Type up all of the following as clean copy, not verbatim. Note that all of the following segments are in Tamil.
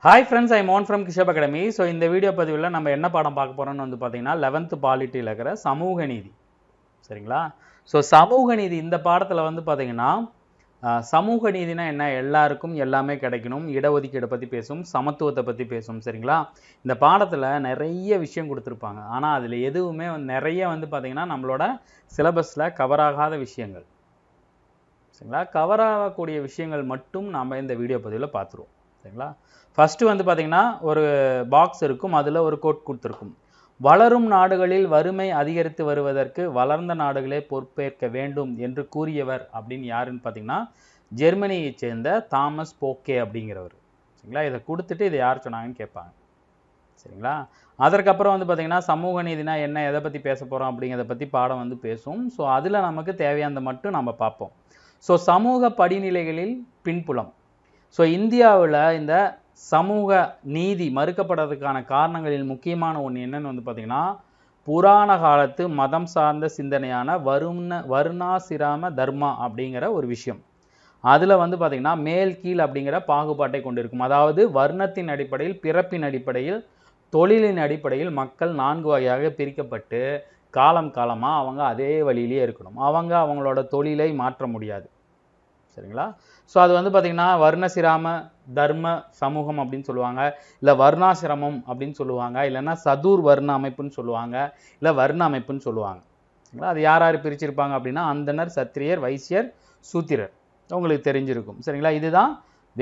Hi friends, I am Mohan from Kishab Academy. So இந்த வீடியோ பதிவில் நம்ம என்ன பாடம் பார்க்க போறோம்னு வந்து பார்த்தீங்கன்னா 11th பாலிட்டியில் இருக்கிற சமூக நீதி. சரிங்களா? ஸோ சமூக நீதி இந்த பாடத்தில் வந்து பார்த்தீங்கன்னா சமூக நீதினா என்ன, எல்லாருக்கும் எல்லாமே கிடைக்கணும், இடஒதுக்கீடை பற்றி பேசும், சமத்துவத்தை பற்றி பேசும். சரிங்களா? இந்த பாடத்தில் நிறைய விஷயம் கொடுத்துருப்பாங்க. ஆனால் அதில் எதுவுமே நிறைய வந்து பார்த்தீங்கன்னா நம்மளோட சிலபஸில் கவர் ஆகாத விஷயங்கள். சரிங்களா? கவர் ஆகக்கூடிய விஷயங்கள் மட்டும் நாம் இந்த வீடியோ பதிவில் பார்த்துருவோம். சரிங்களா? ஃபஸ்ட்டு வந்து பார்த்திங்கன்னா ஒரு பாக்ஸ் இருக்கும், அதில் ஒரு கோட் கொடுத்துருக்கும். வளரும் நாடுகளில் வறுமை அதிகரித்து வருவதற்கு வளர்ந்த நாடுகளே பொறுப்பேற்க வேண்டும் என்று கூறியவர் அப்படின்னு யாருன்னு பார்த்தீங்கன்னா ஜெர்மனியை சேர்ந்த தாமஸ் போக்கே அப்படிங்கிறவர். சரிங்களா? இதை கொடுத்துட்டு இதை யார் சொன்னாங்கன்னு கேட்பாங்க. சரிங்களா? அதற்கப்புறம் வந்து பார்த்திங்கன்னா சமூக நீதினா என்ன, எதை பற்றி பேச போகிறோம் அப்படிங்கிறத பற்றி பாடம் வந்து பேசும். ஸோ அதில் நமக்கு தேவையானதை மட்டும் நம்ம பார்ப்போம். ஸோ சமூக படிநிலைகளில் பின்புலம். ஸோ இந்தியாவில் இந்த சமூக நீதி மறுக்கப்படுறதுக்கான காரணங்களில் முக்கியமான ஒன்று என்னன்னு வந்து பார்த்திங்கன்னா புராண காலத்து மதம் சார்ந்த சிந்தனையான வருணாசிராம தர்மா அப்படிங்கிற ஒரு விஷயம். அதில் வந்து பார்த்திங்கன்னா மேல் கீழ் அப்படிங்கிற பாகுபாட்டை கொண்டிருக்கும். அதாவது வர்ணத்தின் அடிப்படையில், பிறப்பின் அடிப்படையில், தொழிலின் அடிப்படையில் மக்கள் 4 வகையாக பிரிக்கப்பட்டு காலம் காலமாக அவங்க அதே வழியிலே இருக்கணும். அவங்களோட தொழிலை மாற்ற முடியாது. சரிங்களா? ஸோ அது வந்து பார்த்திங்கன்னா வர்ணசிராம தர்ம சமூகம் அப்படின்னு சொல்லுவாங்க, இல்லை வர்ணாசிரமம் அப்படின்னு சொல்லுவாங்க, இல்லைன்னா சதுர் வர்ண அமைப்புன்னு சொல்லுவாங்க, இல்லை வர்ண அமைப்புன்னு சொல்லுவாங்க. சரிங்களா? அது யார் யார் பிரிச்சிருப்பாங்க அப்படின்னா அந்தனர், சத்திரியர், வைசியர், சூத்திரர். உங்களுக்கு தெரிஞ்சிருக்கும். சரிங்களா? இதுதான்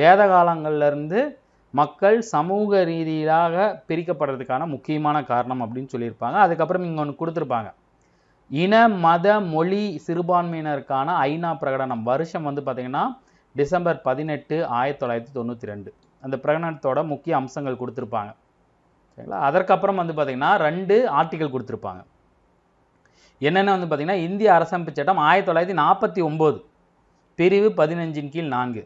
வேத காலங்கள்லேருந்து மக்கள் சமூக ரீதியாக பிரிக்கப்படுறதுக்கான முக்கியமான காரணம் அப்படின்னு சொல்லியிருப்பாங்க. அதுக்கப்புறம் இங்கே ஒன்று கொடுத்துருப்பாங்க, இன மத மொழி சிறுபான்மையினருக்கான ஐநா பிரகடனம். வருஷம் வந்து பார்த்திங்கன்னா டிசம்பர் 18, 1992. அந்த பிரகடனத்தோட முக்கிய அம்சங்கள் கொடுத்துருப்பாங்க. சரிங்களா? அதற்கப்புறம் வந்து பார்த்திங்கன்னா 2 ஆர்டிகல் கொடுத்துருப்பாங்க. என்னென்ன வந்து பார்த்திங்கன்னா இந்திய அரசமைப்பு சட்டம் 1949 பிரிவு 15 கீழ் 4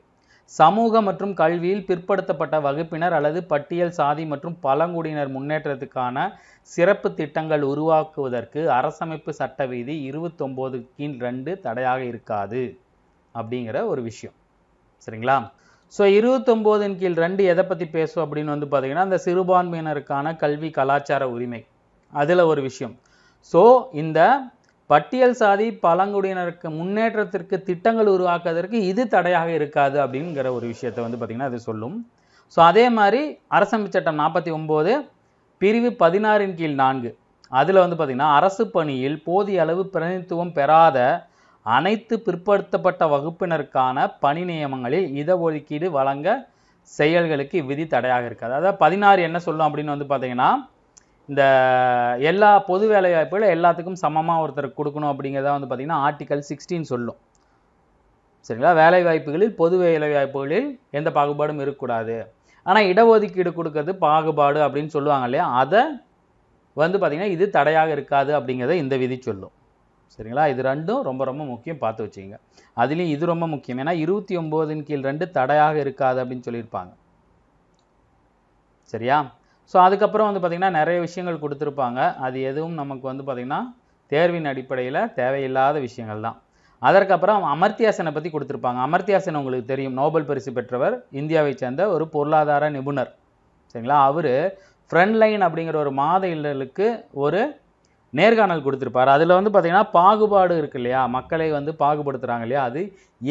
சமூக மற்றும் கல்வியில் பிற்படுத்தப்பட்ட வகுப்பினர் அல்லது பட்டியல் சாதி மற்றும் பழங்குடியினர் முன்னேற்றத்துக்கான சிறப்பு திட்டங்கள் உருவாக்குவதற்கு அரசமைப்பு சட்ட விதி 29 கீழ் 2 தடையாக இருக்காது அப்படிங்கிற ஒரு விஷயம். சரிங்களா? ஸோ 29 கீழ் 2 எதை பற்றி பேசும் அப்படின்னு வந்து பார்த்தீங்கன்னா இந்த சிறுபான்மையினருக்கான கல்வி கலாச்சார உரிமை, அதில் ஒரு விஷயம். ஸோ இந்த பட்டியல் சாதி பழங்குடியினருக்கு முன்னேற்றத்திற்கு திட்டங்கள் உருவாக்குவதற்கு இது தடையாக இருக்காது அப்படிங்கிற ஒரு விஷயத்தை வந்து பார்த்திங்கன்னா அது சொல்லும். ஸோ அதே மாதிரி அரசமைப்பு சட்டம் 49 பிரிவு 16 கீழ் 4 அதில் வந்து பார்த்திங்கன்னா அரசு பணியில் போதிய அளவு பிரதிநிதித்துவம் பெறாத அனைத்து பிற்படுத்தப்பட்ட வகுப்பினருக்கான பணி நியமனங்களில் இடஒதுக்கீடு வழங்க செயல்களுக்கு இவ்விதி தடையாக இருக்காது. அதாவது 16 என்ன சொல்லும் அப்படின்னு வந்து பார்த்தீங்கன்னா இந்த எல்லா பொது வேலை வாய்ப்புகளும் எல்லாத்துக்கும் சமமாக ஒருத்தருக்கு கொடுக்கணும் அப்படிங்கிறத வந்து பார்த்திங்கன்னா ஆர்டிகல் 16 சொல்லும். சரிங்களா? வேலை வாய்ப்புகளில் பொது வேலை வாய்ப்புகளில் எந்த பாகுபாடும் இருக்கக்கூடாது. ஆனால் இடஒதுக்கீடு கொடுக்கறது பாகுபாடு அப்படின்னு சொல்லுவாங்க இல்லையா, அதை வந்து பார்த்திங்கன்னா இது தடையாக இருக்காது அப்படிங்கிறத இந்த விதி சொல்லும். சரிங்களா? இது ரெண்டும் ரொம்ப ரொம்ப முக்கியம், பார்த்து வச்சுங்க. அதுலேயும் இது ரொம்ப முக்கியம், ஏன்னா 29 கீழ் 2 தடையாக இருக்காது அப்படின்னு சொல்லியிருப்பாங்க. சரியா? ஸோ அதுக்கப்புறம் வந்து பார்த்திங்கன்னா நிறைய விஷயங்கள் கொடுத்துருப்பாங்க. அது எதுவும் நமக்கு வந்து பார்த்திங்கன்னா தேர்வின் அடிப்படையில் தேவையில்லாத விஷயங்கள் தான். அதற்கப்புறம் அமர்த்தியா செனை பற்றி கொடுத்துருப்பாங்க. அமர்த்தியா சென் உங்களுக்கு தெரியும், நோபல் பரிசு பெற்றவர், இந்தியாவை சேர்ந்த ஒரு பொருளாதார நிபுணர். சரிங்களா? அவர் ஃப்ரண்ட் லைன் அப்படிங்கிற ஒரு மாத இதழுக்கு ஒரு நேர்காணல் கொடுத்துருப்பார். அதில் வந்து பார்த்திங்கன்னா பாகுபாடு இருக்கு இல்லையா, மக்களை வந்து பாகுபடுத்துகிறாங்க இல்லையா, அது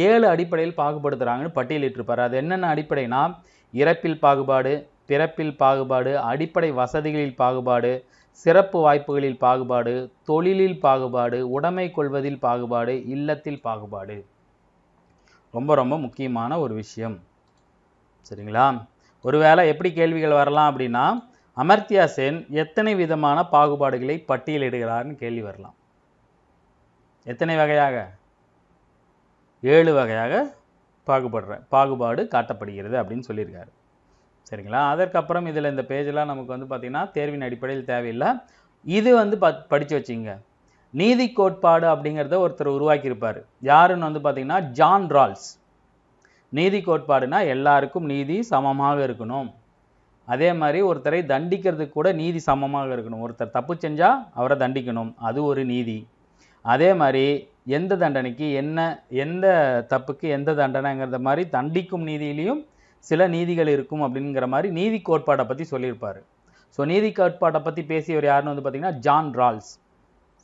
7 அடிப்படையில் பாகுபடுத்துகிறாங்கன்னு பட்டியலிட்டிருப்பார். அது என்னென்ன அடிப்படைனா இறப்பில் பாகுபாடு, பிறப்பில் பாகுபாடு, அடிப்படை வசதிகளில் பாகுபாடு, சிறப்பு வாய்ப்புகளில் பாகுபாடு, தொழிலில் பாகுபாடு, உடைமை கொள்வதில் பாகுபாடு, இல்லத்தில் பாகுபாடு. ரொம்ப ரொம்ப முக்கியமான ஒரு விஷயம். சரிங்களா? ஒருவேளை எப்படி கேள்விகள் வரலாம் அப்படின்னா அமர்த்தியா சென் எத்தனை விதமான பாகுபாடுகளை பட்டியலிடுகிறார்னு கேள்வி வரலாம். எத்தனை வகையாக? 7 வகையாக பாகுபாடு காட்டப்படுகிறது அப்படின்னு சொல்லியிருக்காரு. சரிங்களா? அதற்கப்புறம் இதில் இந்த பேஜெலாம் நமக்கு வந்து பார்த்திங்கன்னா தேர்வின் அடிப்படையில் தேவையில்லை. இது வந்து படித்து வச்சுங்க. நீதி கோட்பாடு அப்படிங்கிறத ஒருத்தர் உருவாக்கியிருப்பார். யாருன்னு வந்து பார்த்திங்கன்னா ஜான் ரால்ஸ். நீதி கோட்பாடுனா எல்லாருக்கும் நீதி சமமாக இருக்கணும், அதே மாதிரி ஒருத்தரை தண்டிக்கிறதுக்கு கூட நீதி சமமாக இருக்கணும். ஒருத்தர் தப்பு செஞ்சால் அவரை தண்டிக்கணும், அது ஒரு நீதி. அதே மாதிரி எந்த தண்டனைக்கு எந்த தப்புக்கு எந்த தண்டனைங்கிறத மாதிரி தண்டிக்கும் நீதியிலையும் சில நீதிகள் இருக்கும் அப்படிங்கிற மாதிரி நீதி கோட்பாடை பற்றி சொல்லியிருப்பார். ஸோ நீதி கோட்பாடை பற்றி பேசியவர் யாருன்னு வந்து பார்த்தீங்கன்னா ஜான் ரால்ஸ்.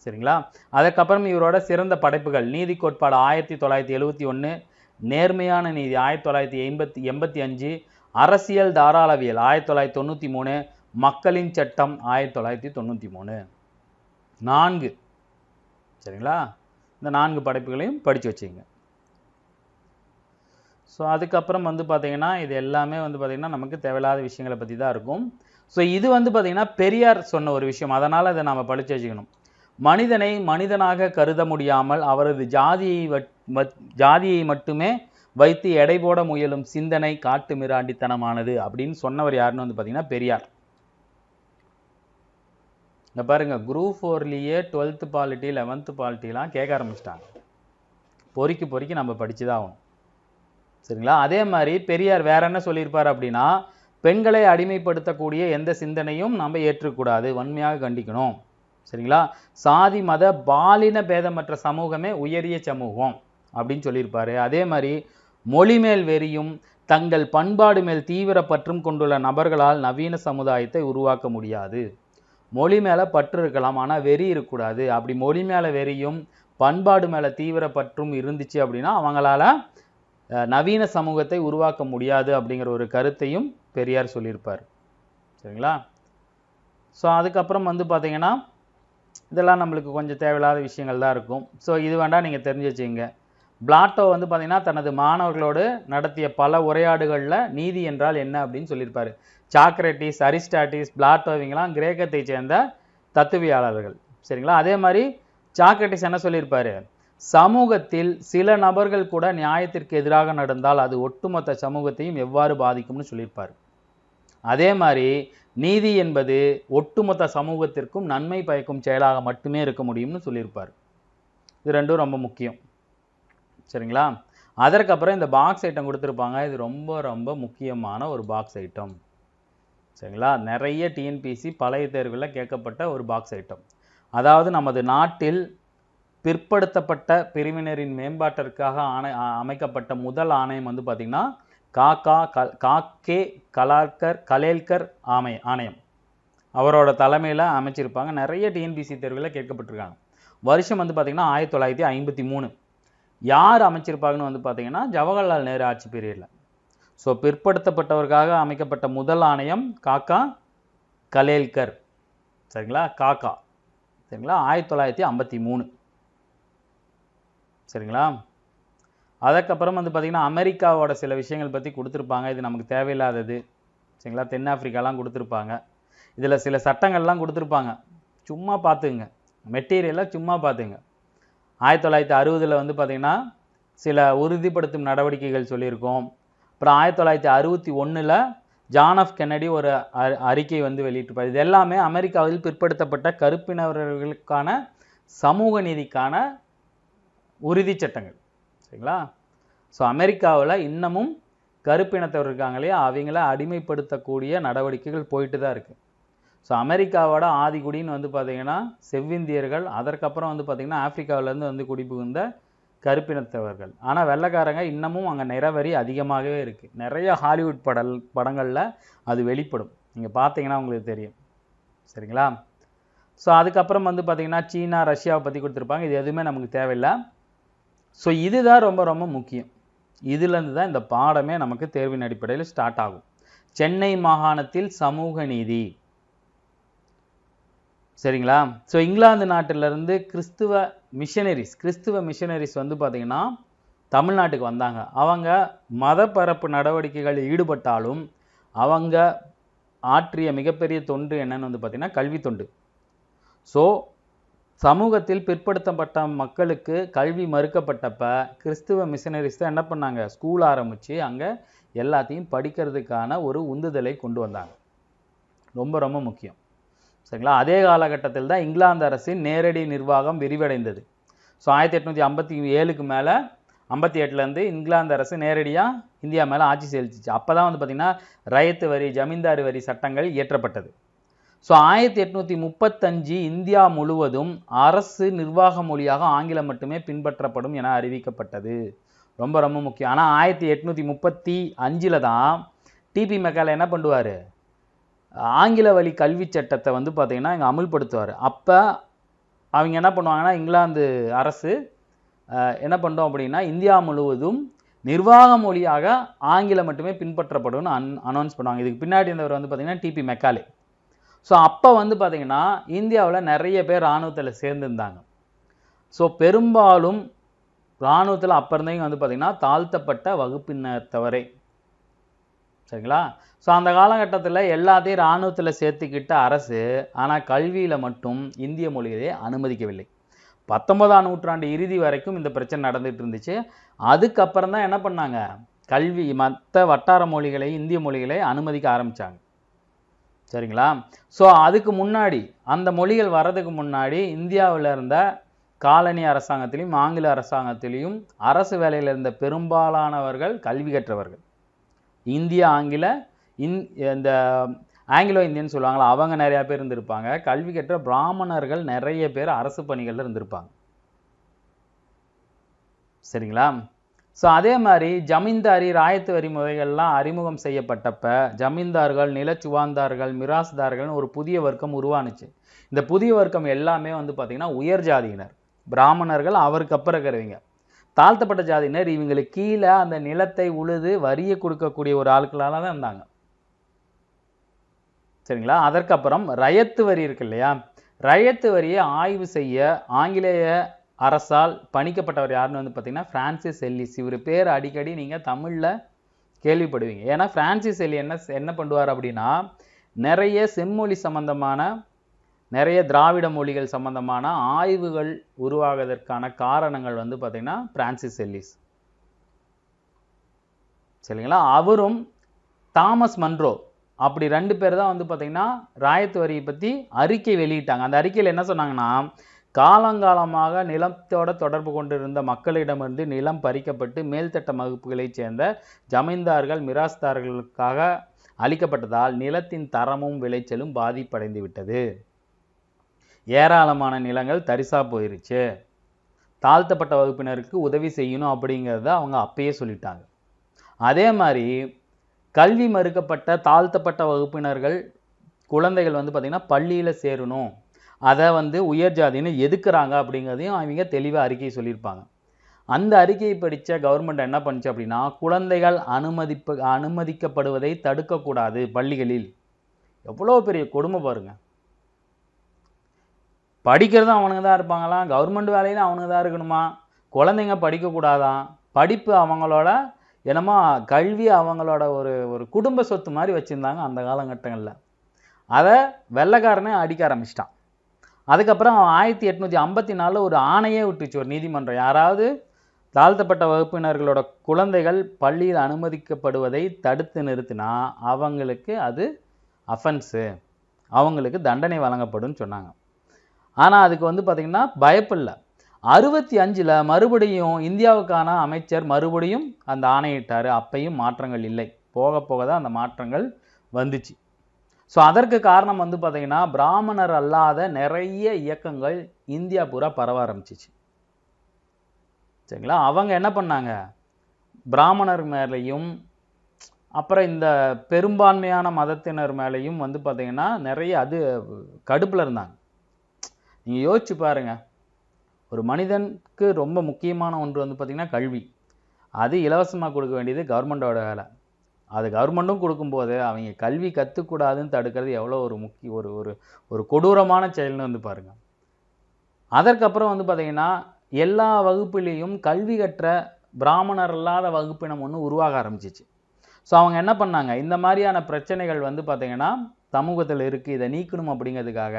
சரிங்களா? அதுக்கப்புறம் இவரோட சிறந்த படைப்புகள் நீதி கோட்பாடு 1971, நேர்மையான நீதி 1985, அரசியல் தாராளவியல் 1993, மக்களின் சட்டம் 1993. 4. சரிங்களா? இந்த 4 படைப்புகளையும் படித்து வச்சுங்க. ஸோ அதுக்கப்புறம் வந்து பார்த்தீங்கன்னா இது எல்லாமே வந்து பார்த்தீங்கன்னா நமக்கு தேவையில்லாத விஷயங்களை பற்றி தான் இருக்கும். ஸோ இது வந்து பார்த்தீங்கன்னா பெரியார் சொன்ன ஒரு விஷயம், அதனால் அதை நம்ம படித்து வச்சுக்கணும். மனிதனை மனிதனாக கருத முடியாமல் அவரது ஜாதியை மட்டுமே வைத்து எடை போட முயலும் சிந்தனை காட்டு மிராண்டித்தனமானது அப்படின்னு சொன்னவர் யாருன்னு வந்து பார்த்தீங்கன்னா பெரியார். இங்கே பாருங்க, குரூப் 4லேயே 12th பாலிட்டி 11th பாலிட்டிலாம் கேட்க ஆரம்பிச்சிட்டாங்க. பொறுக்கி நம்ம படித்து தான் ஆகணும். சரிங்களா? அதே மாதிரி பெரியார் வேற என்ன சொல்லியிருப்பார் அப்படின்னா, பெண்களை அடிமைப்படுத்தக்கூடிய எந்த சிந்தனையும் நம்ம ஏற்றக்கூடாது, வன்மையாக கண்டிக்கணும். சரிங்களா? சாதி மத பாலின பேதமற்ற சமூகமே உயரிய சமூகம் அப்படின்னு சொல்லியிருப்பாரு. அதே மாதிரி மொழி மேல் வெறியும் தங்கள் பண்பாடு மேல் தீவிர பற்றும் கொண்டுள்ள நபர்களால் நவீன சமுதாயத்தை உருவாக்க முடியாது. மொழி மேலே பற்று இருக்கலாம், ஆனால் வெறி இருக்கக்கூடாது. அப்படி மொழி மேலே வெறியும் பண்பாடு மேலே தீவிர பற்றும் இருந்துச்சு அப்படின்னா அவங்களால நவீன சமூகத்தை உருவாக்க முடியாது அப்படிங்கிற ஒரு கருத்தையும் பெரியார் சொல்லியிருப்பார். சரிங்களா? ஸோ அதுக்கப்புறம் வந்து பார்த்தீங்கன்னா இதெல்லாம் நம்மளுக்கு கொஞ்சம் தேவையில்லாத விஷயங்கள் தான் இருக்கும். ஸோ இது வேண்டாம், நீங்கள் தெரிஞ்சு வச்சுங்க. பிளாட்டோ வந்து பார்த்தீங்கன்னா தனது மாணவர்களோடு நடத்திய பல உரையாடுகளில் நீதி என்றால் என்ன அப்படின்னு சொல்லியிருப்பார். சாக்ரட்டிஸ், அரிஸ்டாட்டிஸ், பிளாட்டோ இவங்கெல்லாம் கிரேக்கத்தை சேர்ந்த தத்துவியாளர்கள். சரிங்களா? அதே மாதிரி சாக்ரட்டிஸ் என்ன சொல்லியிருப்பார், சமூகத்தில் சில நபர்கள் கூட நியாயத்திற்கு எதிராக நடந்தால் அது ஒட்டுமொத்த சமூகத்தையும் எவ்வாறு பாதிக்கும்னு சொல்லியிருப்பார். அதே மாதிரி நீதி என்பது ஒட்டுமொத்த சமூகத்திற்கும் நன்மை பயக்கும் செயலாக மட்டுமே இருக்க முடியும்னு சொல்லியிருப்பார். இது ரெண்டும் ரொம்ப முக்கியம். சரிங்களா? அதற்கப்புறம் இந்த பாக்ஸ் ஐட்டம் கொடுத்துருப்பாங்க. இது ரொம்ப ரொம்ப முக்கியமான ஒரு பாக்ஸ் ஐட்டம். சரிங்களா? நிறைய டிஎன்பிசி பழைய தேர்வில் கேட்கப்பட்ட ஒரு பாக்ஸ் ஐட்டம். அதாவது நமது நாட்டில் பிற்படுத்தப்பட்ட பிரிவினரின் மேம்பாட்டிற்காக அமைக்கப்பட்ட முதல் ஆணையம் வந்து பார்த்திங்கன்னா காக்கே கலேல்கர் ஆணையம். அவரோட தலைமையில் அமைச்சிருப்பாங்க. நிறைய டிஎன்பிசி தேர்வில் கேட்கப்பட்டிருக்காங்க. வருஷம் வந்து பார்த்திங்கன்னா 1953. யார் அமைச்சிருப்பாங்கன்னு வந்து பார்த்திங்கன்னா ஜவஹர்லால் நேரு ஆட்சி பீரியடில். ஸோ பிற்படுத்தப்பட்டவருக்காக அமைக்கப்பட்ட முதல் ஆணையம் காக்கா கலேல்கர். சரிங்களா? காக்கா. சரிங்களா? 1953. சரிங்களா? அதுக்கப்புறம் வந்து பார்த்திங்கன்னா அமெரிக்காவோட சில விஷயங்கள் பற்றி கொடுத்துருப்பாங்க. இது நமக்கு தேவையில்லாதது. சரிங்களா? தென்னாப்பிரிக்காலாம் கொடுத்துருப்பாங்க. இதில் சில சட்டங்கள்லாம் கொடுத்துருப்பாங்க. சும்மா பார்த்துங்க, மெட்டீரியலாக சும்மா பார்த்துங்க. 1960 வந்து பார்த்திங்கன்னா சில உறுதிப்படுத்தும் நடவடிக்கைகள் சொல்லியிருக்கோம். அப்புறம் 1961 ஜான் எஃப் கென்னடி ஒரு அறிக்கை வந்து வெளியிட்டிருப்பார். இது எல்லாமே அமெரிக்காவில் பிற்படுத்தப்பட்ட கருப்பினவர்களுக்கான சமூக நீதிக்கான உறுதி சட்டங்கள். சரிங்களா? ஸோ அமெரிக்காவில் இன்னமும் கருப்பினத்தவர் இருக்காங்களே, அவங்கள அடிமைப்படுத்தக்கூடிய நடவடிக்கைகள் போயிட்டு தான் இருக்குது. ஸோ அமெரிக்காவோட ஆதிக்குடின்னு வந்து பார்த்திங்கன்னா செவ்விந்தியர்கள், அதற்கப்புறம் வந்து பார்த்திங்கன்னா ஆப்பிரிக்காவிலேருந்து வந்து குடிபுகுந்த கருப்பினத்தவர்கள். ஆனால் வெள்ளைக்காரங்க இன்னமும் அங்கே நிறவரி அதிகமாகவே இருக்குது. நிறைய ஹாலிவுட் படங்களில் அது வெளிப்படும். நீங்கள் பார்த்தீங்கன்னா உங்களுக்கு தெரியும். சரிங்களா? ஸோ அதுக்கப்புறம் வந்து பார்த்திங்கன்னா சீனா, ரஷ்யாவை பற்றி கொடுத்துருப்பாங்க. இது எதுவுமே நமக்கு தேவையில்லை. ஸோ இதுதான் ரொம்ப ரொம்ப முக்கியம். இதுலேருந்து தான் இந்த பாடமே நமக்கு தேர்வின் அடிப்படையில் ஸ்டார்ட் ஆகும். சென்னை மாகாணத்தில் சமூக நீதி. சரிங்களா? ஸோ இங்கிலாந்து நாட்டிலிருந்து கிறிஸ்துவ மிஷனரிஸ் வந்து பார்த்திங்கன்னா தமிழ்நாட்டுக்கு வந்தாங்க. அவங்க மதப்பரப்பு நடவடிக்கைகளில் ஈடுபட்டாலும் அவங்க ஆற்றிய மிகப்பெரிய தொண்டு என்னன்னு வந்து பார்த்திங்கன்னா கல்வி தொண்டு. ஸோ சமூகத்தில் பிற்படுத்தப்பட்ட மக்களுக்கு கல்வி மறுக்கப்பட்டப்ப கிறிஸ்துவ மிஷனரிஸ் தான் என்ன பண்ணாங்க, ஸ்கூல் ஆரம்பித்து அங்கே எல்லாத்தையும் படிக்கிறதுக்கான ஒரு உந்துதலை கொண்டு வந்தாங்க. ரொம்ப ரொம்ப முக்கியம். சரிங்களா? அதே காலகட்டத்தில் தான் இங்கிலாந்து அரசின் நேரடி நிர்வாகம் விரிவடைந்தது. ஸோ 1857 மேலே 58 இங்கிலாந்து அரசு நேரடியாக இந்தியா மேலே ஆட்சி செலுத்திச்சு. அப்போ தான் வந்து பார்த்திங்கன்னா ரயத்து வரி, ஜமீன்தார் வரி சட்டங்கள் இயற்றப்பட்டது. ஸோ 1835 இந்தியா முழுவதும் அரசு நிர்வாக மொழியாக ஆங்கிலம் மட்டுமே பின்பற்றப்படும் என அறிவிக்கப்பட்டது. ரொம்ப ரொம்ப முக்கியம். ஆனால் 1835 தான் டிபி மெக்காலே என்ன பண்ணுவார், ஆங்கில வழி கல்வி சட்டத்தை வந்து பார்த்திங்கன்னா இங்கே அமுல்படுத்துவார். அப்போ அவங்க என்ன பண்ணுவாங்கன்னா, இங்கிலாந்து அரசு என்ன பண்ணுறோம் அப்படின்னா, இந்தியா முழுவதும் நிர்வாக மொழியாக ஆங்கிலம் மட்டுமே பின்பற்றப்படும்னு அனௌன்ஸ் பண்ணுவாங்க. இதுக்கு பின்னாடி இருந்தவர் வந்து பார்த்திங்கன்னா டிபி மெக்காலே. ஸோ அப்போ வந்து பார்த்திங்கன்னா இந்தியாவில் நிறைய பேர் இராணுவத்தில் சேர்ந்துருந்தாங்க. ஸோ பெரும்பாலும் இராணுவத்தில் அப்போ இருந்தவங்க வந்து பார்த்திங்கன்னா தாழ்த்தப்பட்ட வகுப்பினத்தவரே. சரிங்களா? ஸோ அந்த காலகட்டத்தில் எல்லாத்தையும் இராணுவத்தில் சேர்த்துக்கிட்ட அரசு, ஆனால் கல்வியில் மட்டும் இந்திய மொழியிலே அனுமதிக்கவில்லை. 19ஆம் நூற்றாண்டு இறுதி வரைக்கும் இந்த பிரச்சனை நடந்துகிட்டு இருந்துச்சு. அதுக்கப்புறம் தான் என்ன பண்ணாங்க, கல்வி மற்ற வட்டார மொழிகளை, இந்திய மொழிகளை அனுமதிக்க ஆரம்பித்தாங்க. சரிங்களா? ஸோ அதுக்கு முன்னாடி, அந்த மொழிகள் வர்றதுக்கு முன்னாடி இந்தியாவில் இருந்த காலனி அரசாங்கத்திலையும் ஆங்கில அரசாங்கத்திலையும் அரசு வேலையில் இருந்த பெரும்பாலானவர்கள் கல்வி கற்றவர்கள். இந்திய ஆங்கில இந்த ஆங்கிலோ இந்தியன்னு சொல்லுவாங்களா, அவங்க நிறையா பேர் இருந்திருப்பாங்க. கல்வி கற்ற பிராமணர்கள் நிறைய பேர் அரசு பணிகளில் இருந்திருப்பாங்க. சரிங்களா? ஸோ அதே மாதிரி ஜமீன்தாரி, ராயத்து வரி முறைகள்லாம் அறிமுகம் செய்யப்பட்டப்ப ஜமீன்தார்கள், நிலச்சுவாந்தார்கள், மிராஸ்தார்கள்னு ஒரு புதிய வர்க்கம் உருவானுச்சு. இந்த புதிய வர்க்கம் எல்லாமே வந்து பார்த்திங்கன்னா உயர் ஜாதியினர். பிராமணர்கள் அவருக்கு அப்புறம் இருக்கிறவங்க. தாழ்த்தப்பட்ட ஜாதியினர் இவங்களுக்கு கீழே அந்த நிலத்தை உழுது வரியை கொடுக்கக்கூடிய ஒரு ஆட்களாக தான் இருந்தாங்க. சரிங்களா? அதற்கப்புறம் ரயத்து வரி இருக்கு இல்லையா, ரயத்து வரியை ஆய்வு செய்ய ஆங்கிலேய அரசால் பணிக்கப்பட்டவர் யாருன்னு வந்து பார்த்தீங்கன்னா பிரான்சிஸ் எல்லிஸ். இவர் பேர் அடிக்கடி நீங்கள் தமிழில் கேள்விப்படுவீங்க. ஏன்னா பிரான்சிஸ் எல்லி என்ன பண்ணுவார் அப்படின்னா, நிறைய செம்மொழி சம்பந்தமான, நிறைய திராவிட மொழிகள் சம்பந்தமான ஆய்வுகள் உருவாவதற்கான காரணங்கள் வந்து பார்த்தீங்கன்னா பிரான்சிஸ் எல்லிஸ். சரிங்களா? அவரும் தாமஸ் மன்றோ அப்படி 2 பேர் தான் வந்து பார்த்தீங்கன்னா ராயத்து வரியை பற்றி அறிக்கை வெளியிட்டாங்க. அந்த அறிக்கையில் என்ன சொன்னாங்கன்னா, காலங்காலமாக நிலத்தோட தொடர்பு கொண்டிருந்த மக்களிடமிருந்து நிலம் பறிக்கப்பட்டு மேல்தட்ட வகுப்புகளைச் சேர்ந்த ஜமீன்தார்கள், மிராஸ்தார்களுக்காக அளிக்கப்பட்டதால் நிலத்தின் தரமும் விளைச்சலும் பாதிப்படைந்து விட்டது. ஏராளமான நிலங்கள் தரிசா போயிருச்சு. தாழ்த்தப்பட்ட வகுப்பினருக்கு உதவி செய்யணும் அப்படிங்கிறத அவங்க அப்பயே சொல்லிட்டாங்க. அதே மாதிரி கல்வி மறுக்கப்பட்ட தாழ்த்தப்பட்ட வகுப்பினர்கள் குழந்தைகள் வந்து பார்த்திங்கன்னா பள்ளியில் சேரணும், அதை வந்து உயர் ஜாதின்னு எதுக்குறாங்க அப்படிங்கிறதையும் அவங்க தெளிவாக அறிக்கை சொல்லியிருப்பாங்க. அந்த அறிக்கையை படித்த கவர்மெண்ட் என்ன பண்ணுச்சு அப்படின்னா, குழந்தைகள் அனுமதிக்கப்படுவதை தடுக்கக்கூடாது பள்ளிகளில். எவ்வளோ பெரிய கொடுமை பாருங்கள். படிக்கிறதும் அவனுங்க தான் இருப்பாங்களாம், கவர்மெண்ட் வேலையிலும் அவனுங்க தான் இருக்கணுமா, குழந்தைங்க படிக்கக்கூடாதான், படிப்பு அவங்களோட என்னமோ கல்வி அவங்களோட ஒரு குடும்ப சொத்து மாதிரி வச்சுருந்தாங்க அந்த காலகட்டங்களில். அதை வெள்ளைக்காரனே அடிக்க ஆரம்பிச்சிட்டான். அதுக்கப்புறம் 1854 ஒரு ஆணையே விட்டுச்சு ஒரு நீதிமன்றம், யாராவது தாழ்த்தப்பட்ட வகுப்பினர்களோட குழந்தைகள் பள்ளியில் அனுமதிக்கப்படுவதை தடுத்து நிறுத்தினா அவங்களுக்கு அது அஃபென்ஸு, அவங்களுக்கு தண்டனை வழங்கப்படும் சொன்னாங்க. ஆனால் அதுக்கு வந்து பார்த்திங்கன்னா பயப்பில்லை. 65 மறுபடியும் இந்தியாவுக்கான அமைச்சர் மறுபடியும் அந்த ஆணையிட்டார். அப்பையும் மாற்றங்கள் இல்லை. போக போக தான் அந்த மாற்றங்கள் வந்துச்சு. ஸோ அதற்கு காரணம் வந்து பார்த்திங்கன்னா, பிராமணர் அல்லாத நிறைய இயக்கங்கள் இந்தியா பூரா பரவ ஆரம்பிச்சிச்சு. சரிங்களா? அவங்க என்ன பண்ணாங்க, பிராமணர் மேலேயும் அப்புறம் இந்த பெரும்பான்மையான மதத்தினர் மேலேயும் வந்து பார்த்திங்கன்னா நிறைய அது கடுப்பில் இருந்தாங்க. நீங்கள் யோசிச்சு பாருங்கள், ஒரு மனிதனுக்கு ரொம்ப முக்கியமான ஒன்று வந்து பார்த்திங்கன்னா கல்வி. அது இலவசமாக கொடுக்க வேண்டியது கவர்மெண்டோட வேலை. அது கவர்மெண்ட்டும் கொடுக்கும்போது அவங்க கல்வி கற்றுக்கூடாதுன்னு தடுக்கிறது எவ்வளோ ஒரு ஒரு கொடூரமான செயல்னு வந்து பாருங்கள். அதற்கப்புறம் வந்து பார்த்திங்கன்னா எல்லா வகுப்புலேயும் கல்வி கற்ற பிராமணர் இல்லாத வகுப்பினம் ஒன்று உருவாக ஆரம்பிச்சிச்சு. ஸோ அவங்க என்ன பண்ணாங்க, இந்த மாதிரியான பிரச்சனைகள் வந்து பார்த்திங்கன்னா சமூகத்தில் இருக்குது, இதை நீக்கணும் அப்படிங்கிறதுக்காக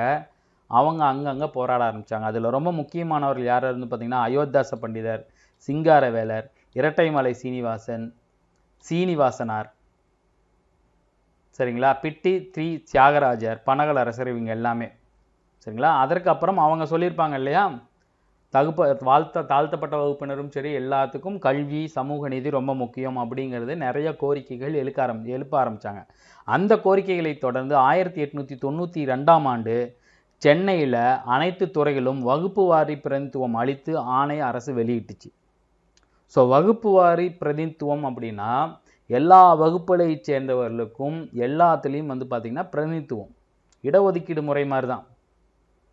அவங்க அங்கங்கே போராட ஆரம்பித்தாங்க. அதில் ரொம்ப முக்கியமானவர்கள் யார் இருந்து பார்த்திங்கன்னா அயோத்தாச பண்டிதர், சிங்காரவேலர், இரட்டைமலை சீனிவாசனார், சரிங்களா, பிட்டி தியாகராஜர், பனகல் அரசர், இவங்க எல்லாமே. சரிங்களா? அதற்கப்புறம் அவங்க சொல்லியிருப்பாங்க இல்லையா, தாழ்த்தப்பட்ட வகுப்பினரும் சரி எல்லாத்துக்கும் கல்வி, சமூக நீதி ரொம்ப முக்கியம் அப்படிங்கிறது நிறைய கோரிக்கைகள் எழுப்ப ஆரம்பித்தாங்க. அந்த கோரிக்கைகளை தொடர்ந்து 1892ஆம் ஆண்டு சென்னையில் அனைத்து துறைகளும் வகுப்பு வாரி பிரதிநிதித்துவம் அளித்து ஆணை அரசு வெளியிட்டுச்சு. ஸோ வகுப்பு வாரி பிரதிநிதித்துவம் அப்படின்னா எல்லா வகுப்புகளை சேர்ந்தவர்களுக்கும் எல்லாத்துலேயும் வந்து பார்த்திங்கன்னா பிரதிநிதித்துவம், இடஒதுக்கீடு முறை மாதிரி தான்.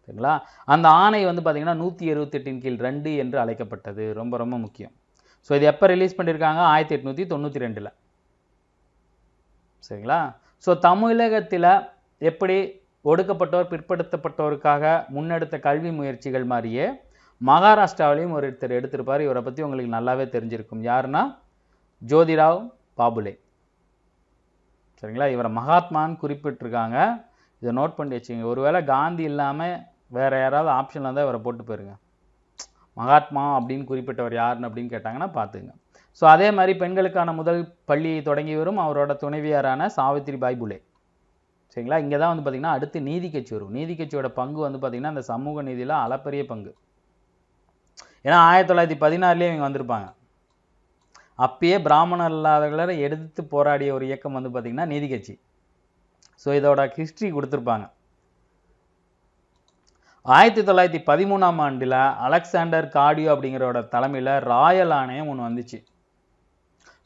சரிங்களா? அந்த ஆணை வந்து பார்த்திங்கன்னா 178 கீழ் 2 என்று அழைக்கப்பட்டது. ரொம்ப ரொம்ப முக்கியம். ஸோ இது எப்போ ரிலீஸ் பண்ணியிருக்காங்க? 1892. சரிங்களா? ஸோ தமிழகத்தில் எப்படி ஒடுக்கப்பட்டோர் பிற்படுத்தப்பட்டோருக்காக முன்னெடுத்த கல்வி முயற்சிகள் மாதிரியே மகாராஷ்டிராவிலையும் ஒருத்தர் எடுத்திருப்பார். இவரை பற்றி உங்களுக்கு நல்லாவே தெரிஞ்சிருக்கும். யாருன்னா ஜோதிராவ் பாபுலே. சரிங்களா? இவரை மகாத்மான்னு குறிப்பிட்டிருக்காங்க. இதை நோட் பண்ணி வச்சுங்க. ஒருவேளை காந்தி இல்லாமல் வேறு யாராவது ஆப்ஷனில் இருந்தால் இவரை போட்டு போயிருங்க. மகாத்மா அப்படின்னு குறிப்பிட்டவர் யாருன்னு அப்படின்னு கேட்டாங்கன்னா பார்த்துங்க. ஸோ அதே மாதிரி பெண்களுக்கான முதல் பள்ளியை தொடங்கி வரும் அவரோட துணைவியாரான சாவித்ரிபாய் புலே. சரிங்களா? இங்கே தான் வந்து பார்த்திங்கன்னா அடுத்து நீதி கட்சி வரும். நீதி கட்சியோட பங்கு வந்து பார்த்திங்கன்னா அந்த சமூக நீதியில் அளப்பரிய பங்கு. ஏன்னா 1916 இவங்க வந்திருப்பாங்க. அப்பயே பிராமணர் இல்லாதவர்களை எடுத்து போராடிய ஒரு இயக்கம் வந்து பார்த்திங்கன்னா நீதி கட்சி. ஸோ இதோட ஹிஸ்ட்ரி கொடுத்துருப்பாங்க. 1913 அலெக்சாண்டர் கார்டியோ அப்படிங்கிறோட தலைமையில் ராயல் ஆணையம் ஒன்று வந்துச்சு.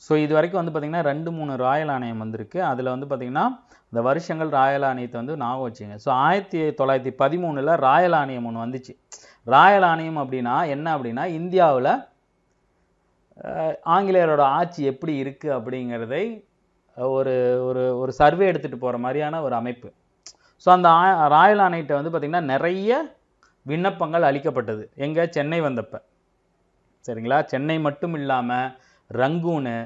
ஸோ இது வரைக்கும் வந்து பார்த்திங்கன்னா 2-3 ராயல் ஆணையம் வந்திருக்கு. அதில் வந்து பார்த்திங்கன்னா இந்த வருஷங்கள் ராயல் ஆணையத்தை வந்து ஞாபகம் வச்சுங்க. ஸோ 1913 ராயல் ஆணையம் ஒன்று வந்துச்சு. ராயல் ஆணையம் அப்படின்னா என்ன அப்படின்னா இந்தியாவில் ஆங்கிலேயரோட ஆட்சி எப்படி இருக்குது அப்படிங்கிறதை ஒரு ஒரு ஒரு சர்வே எடுத்துகிட்டு போகிற மாதிரியான ஒரு அமைப்பு. ஸோ அந்த ராயல் ஆணையத்தை வந்து பார்த்திங்கன்னா நிறைய விண்ணப்பங்கள் அளிக்கப்பட்டது. எங்கே? சென்னை வந்தப்போ. சரிங்களா? சென்னை மட்டும் இல்லாமல் ரங்கூனு,